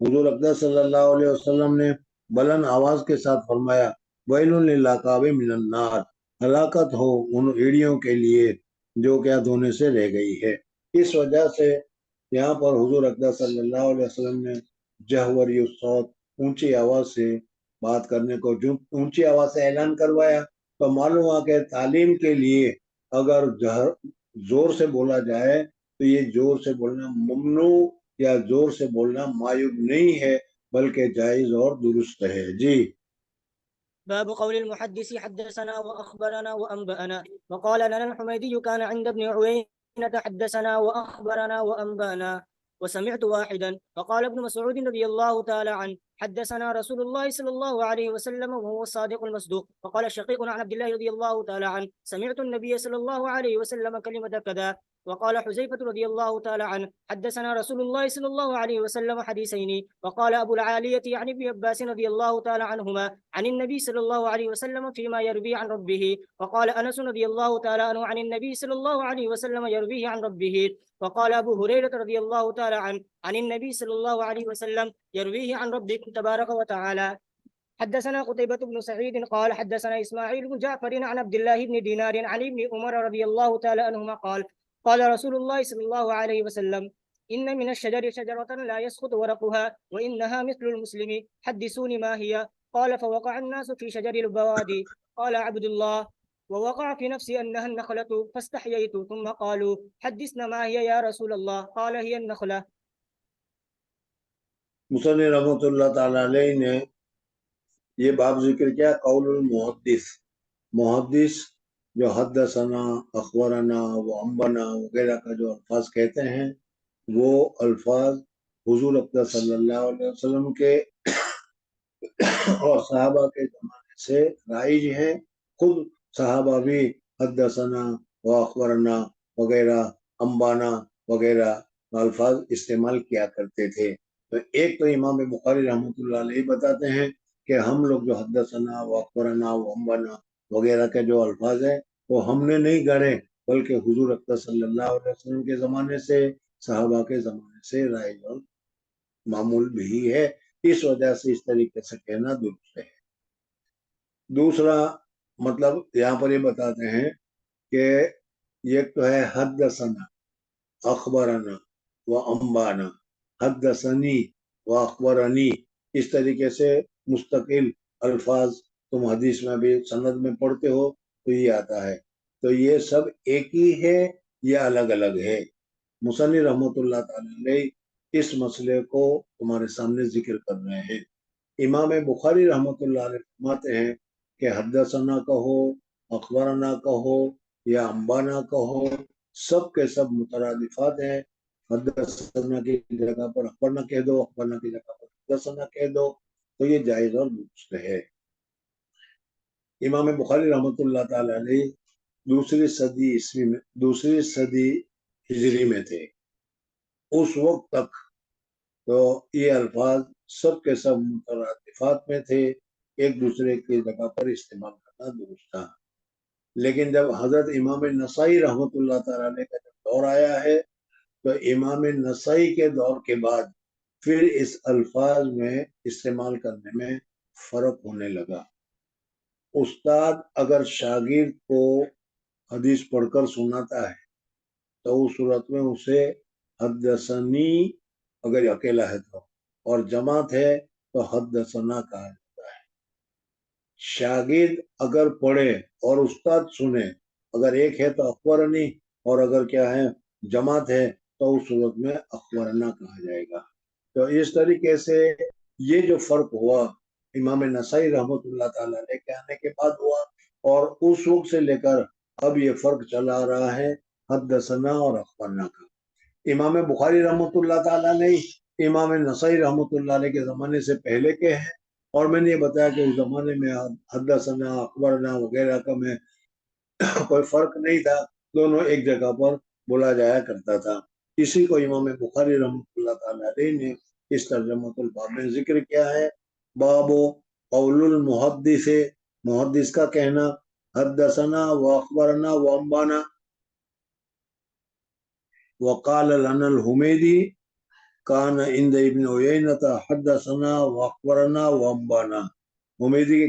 حضور اقدس صلی اللہ علیہ وسلم نے بلند آواز کے ساتھ فرمایا ویل للعقاب من النار، ہلاکت ہو ان ایڑیوں کے لیے جو کیا دھونے سے رہ گئی ہے۔ اس وجہ سے یہاں پر حضور اقدس صلی اللہ علیہ وسلم نے جہوری الصوت اونچی آواز سے بات کرنے کو، جو اونچی آواز سے اعلان کروایا، تو معلوم ہوا کہ تعلیم کے لیے اگر زور سے بولا جائے تو یہ زور سے بولنا ممنوع یا زور سے بولنا معیوب نہیں ہے بلکہ جائز اور درست ہے۔ جی باب قول المحدث حدثنا وأخبرنا وأنبأنا. وقال لنا الحميدي كان عند ابن عيينة حدثنا وأخبرنا وأنبأنا وسمعت واحدا. فقال ابن مسعود رضي الله تعالى عنه حدثنا رسول الله صلى الله عليه وسلم وهو الصادق المصدوق. فقال شقيق عن عبد الله رضي الله تعالى عنه سمعت النبي صلى الله عليه وسلم كلمة كذا. وقال حذيفة رضي الله تعالى عنه حدثنا رسول الله صلى الله عليه وسلم حديثين. وقال أبو العالية يعني ابن عباس رضي الله تعالى عنهما عن النبي صلى الله عليه وسلم فيما يروي عن ربه. وقال أنس رضي الله تعالى عنه عن النبي صلى الله عليه وسلم يرويه عن ربه. وقال أبو هريرة رضي الله تعالى عنه عن النبي صلى الله عليه وسلم يرويه عن ربه تبارك وتعالى. حدثنا قتيبة بن سعيد قال حدثنا إسماعيل بن جعفر عن عبد الله بن دينار عن ابن عمر رضي الله تعالى عنهما قال قال رسول الله صلى الله عليه وسلم إن من الشجر شجرة لا يسقط ورقها وإنها مثل المسلم حدثوني ما هي. قال فوقع الناس في شجر البوادي. قال عبد الله ووقع في نفسي أنها النخلة فاستحييت ثم قالوا حدثنا ما هي يا رسول الله قال هي النخلة. مصنف رحمۃ اللہ تعالی علیہ نے یہ باب ذکر کیا قول المحدث، محدث جو حدثنا اخبرنا و انبانا وغیرہ کا جو الفاظ کہتے ہیں وہ الفاظ حضور اقدس صلی اللہ علیہ وسلم کے اور صحابہ کے زمانے سے رائج ہیں. خود صحابہ بھی حدثنا و اخبرنا وغیرہ انبانا وغیرہ الفاظ استعمال کیا کرتے تھے. تو ایک تو امام بخاری رحمۃ اللہ علیہ بتاتے ہیں کہ ہم لوگ جو حدثنا و اخبرنا و انبانا وغیرہ کے جو الفاظ ہیں وہ ہم نے نہیں گڑھے بلکہ حضور اقدس صلی اللہ علیہ وسلم کے زمانے سے صحابہ کے زمانے سے رائج اور معمول بھی ہے. اس وجہ سے اس طریقے سے کہنا درست ہے. دوسرا مطلب یہاں پر یہ بتاتے ہیں کہ یہ تو ہے حدثنا اخبرنا و انبانا، حدثنی و اخبرنی، اس طریقے سے مستقل الفاظ تم حدیث میں بھی سند میں پڑھتے ہو تو یہ آتا ہے. تو یہ سب ایک ہی ہے یا الگ الگ ہے؟ مصنف رحمۃ اللہ تعالی علیہ اس مسئلے کو تمہارے سامنے ذکر کر رہے ہیں. امام بخاری رحمۃ اللہ علیہ فرماتے ہیں کہ حدثنا کہو، اخبرنا کہو یا انبانا کہو، سب کے سب مترادفات ہیں. حدثنا کی جگہ پر اخبرنا کہہ دو، اخبرنا کی جگہ پر حدثنا کہہ دو، تو یہ جائز اور درست ہے. امام بخاری رحمۃ اللہ تعالی علیہ دوسری صدی ہجری میں تھے. اس وقت تک تو یہ الفاظ سب کے سب مترادفات میں تھے، ایک دوسرے کی جگہ پر استعمال کرنا درست تھا. لیکن جب حضرت امام نسائی رحمۃ اللہ تعالی علیہ کا جب دور آیا ہے تو امام نسائی کے دور کے بعد پھر اس الفاظ میں استعمال کرنے میں فرق ہونے لگا. استاد اگر شاگرد کو حدیث پڑھ کر سناتا ہے تو اس صورت میں اسے حدثنی اگر اکیلا ہے تو، اور جماعت ہے تو حدثنا کہا جاتا ہے. شاگرد اگر پڑھے اور استاد سنے، اگر ایک ہے تو اخبرنی، اور اگر کیا ہے جماعت ہے تو اس صورت میں اخبرنا کہا جائے گا. تو اس طریقے سے یہ جو فرق ہوا امام نسائی رحمۃ اللہ تعالی علیہ کے آنے کے بعد ہوا، اور اس وقت سے لے کر اب یہ فرق چلا آ رہا ہے حدثنا اور اخبرنا کا. امام بخاری رحمۃ اللہ تعالی علیہ امام نسائی رحمۃ اللہ علیہ کے زمانے سے پہلے کے ہیں، اور میں نے یہ بتایا کہ اس زمانے میں حدثنا اخبرنا وغیرہ کا میں کوئی فرق نہیں تھا، دونوں ایک جگہ پر بولا جایا کرتا تھا. اسی کو امام بخاری رحمۃ اللہ تعالی علیہ نے اس ترجمۃ الباب میں ذکر کیا ہے. باب قول المحدث، محدث کا کہنا حدثنا و اخبرنا و انبانا. وقال لنا الحمیدی کان عند ابن عیینۃ حدثنا و اخبرنا و انبانا. حمیدی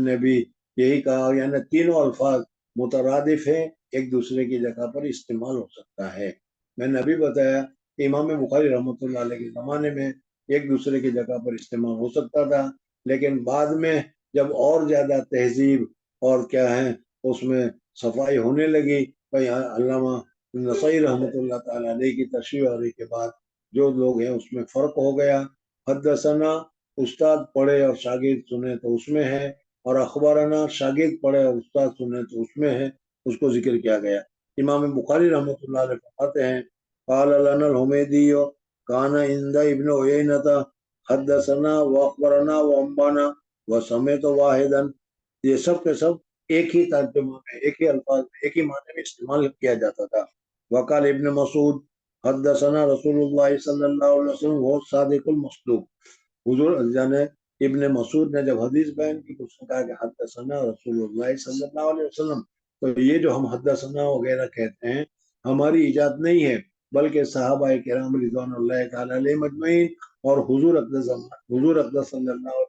نے بھی یہی کہا، یعنی تینوں الفاظ مترادف ہیں، ایک دوسرے کی جگہ پر استعمال ہو سکتا ہے. میں نے ابھی بتایا کہ امام بخاری رحمۃ اللہ علیہ کے زمانے میں ایک دوسرے کی جگہ پر استعمال ہو سکتا تھا، لیکن بعد میں جب اور زیادہ تہذیب اور کیا ہے اس میں صفائی ہونے لگی، علامہ نسائی رحمۃ اللہ تعالی علیہ کی تشریح آنے کے بعد جو لوگ ہیں اس میں فرق ہو گیا. حدثنا استاد پڑھے اور شاگرد سنے تو اس میں ہے، اور اخبارنا شاگرد پڑھے اور استاد سنے تو اس میں ہے، اس کو ذکر کیا گیا. امام بخاری رحمۃ اللہ علیہ فرماتے ہیں قال لنا الحمیدی کان عند ابن عیینۃ حدثنا و اخبرنا و انبانا و سمعت واحدا. یہ سب کے سب ایک ہی ترجمہ میں، ایک ہی الفاظ میں، ایک ہی معنی میں استعمال کیا جاتا تھا. وقال ابن مسعود حدثنا رسول اللہ صلی اللہ علیہ وسلم وہ صادق المصدوق. حضور نے ابن مسعود نے جب حدیث بیان کی تو اس نے کہا کہ حدثنا رسول اللہ صلی اللہ علیہ وسلم. تو یہ جو ہم حدثنا وغیرہ کہتے ہیں ہماری ایجاد نہیں ہے، بلکہ صحابہ کرام رضوان اللہ تعالی علیہ مجمعین اور حضور اقدس صلی اللہ علیہ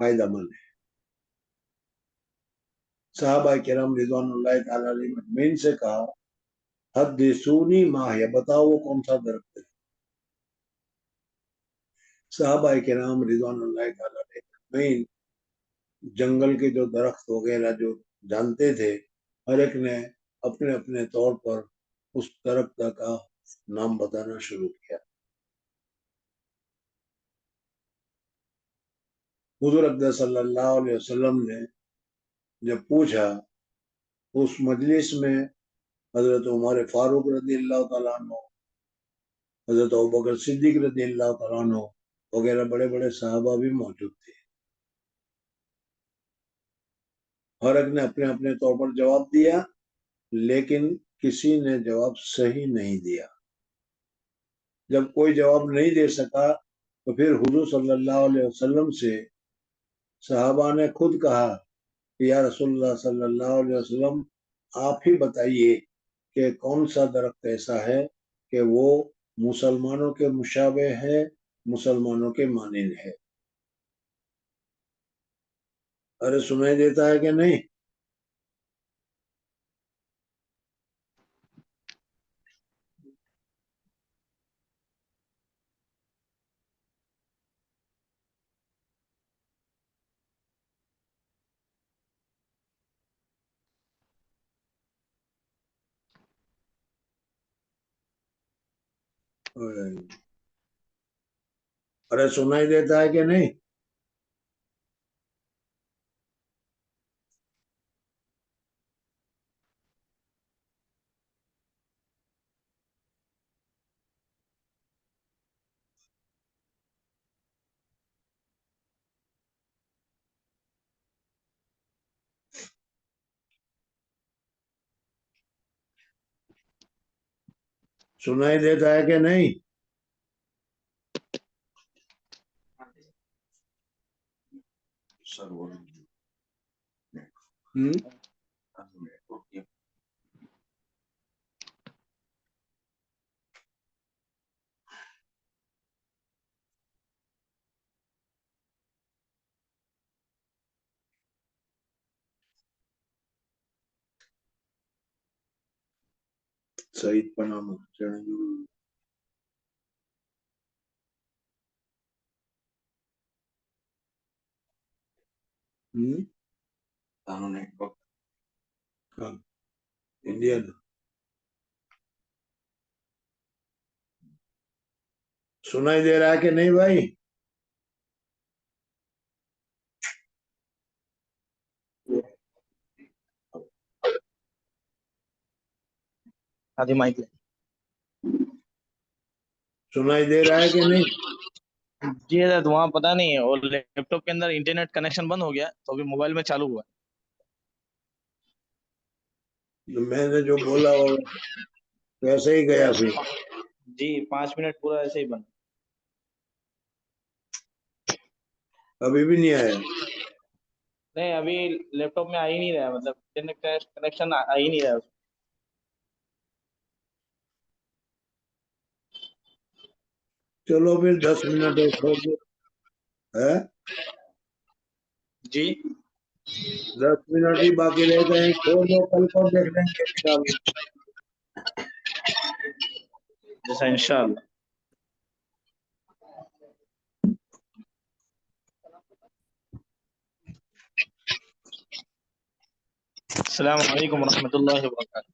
فائدہ مند ہے۔ صحابہ کرام رضوانُ تعالیٰ علیہم اجمعین سے کہا حدثونی ما ہے، بتاؤ وہ کون سا درخت ہے۔ صحابہ کرام رضوانُ تعالیٰ علیہم جنگل کے جو درخت وغیرہ جو جانتے تھے، ہر ایک نے اپنے اپنے طور پر اس درخت کا نام بتانا شروع کیا۔ حضور اقدس صلی اللہ علیہ وسلم نے جب پوچھا، اس مجلس میں حضرت عمر فاروق رضی اللہ تعالیٰ عنہ، حضرت ابوبکر صدیق رضی اللہ تعالیٰ عنہ وغیرہ بڑے بڑے صحابہ بھی موجود تھے۔ ہر ایک نے اپنے اپنے طور پر جواب دیا، لیکن کسی نے جواب صحیح نہیں دیا۔ جب کوئی جواب نہیں دے سکا تو پھر حضور صلی اللہ علیہ وسلم سے صحابہ نے خود کہا کہ یا رسول اللہ صلی اللہ علیہ وسلم، آپ ہی بتائیے کہ کون سا درخت ایسا ہے کہ وہ مسلمانوں کے مشابہ ہے، مسلمانوں کے مانند ہے۔ ارے سنائی دیتا ہے کہ نہیں؟ ارے سنائی دیتا ہے کہ نہیں؟ سنائی دیتا ہے کہ نہیں؟ سعید پناہ انڈین سنائی دے رہا ہے کہ نہیں بھائی؟ سنائی دے رہا ہے کہ نہیں؟ جی حضرت وہاں پتہ نہیں ہے، اور لیپ ٹاپ کے اندر انٹرنیٹ کنیکشن بند ہو گیا تو ابھی موبائل میں چالو ہوا۔ میں نے جو بولا وہ ویسے ہی گیا پھر۔ جی 5 منٹ پورا ایسے ہی بند۔ ابھی بھی نہیں آیا؟ نہیں ابھی لیپ ٹاپ میں آ ہی نہیں رہا، مطلب انٹرنیٹ کنیکشن آ ہی نہیں رہا۔ چلو پھر 10 منٹ اور چھوڑ دو ہے، جی 10 منٹ ہی باقی رہ گئے ہیں، چھوڑ دو، کل کو دیکھ لیں گے انشاءاللہ۔ جیسا انشاءاللہ۔ السلام علیکم ورحمۃ اللہ وبرکاتہ۔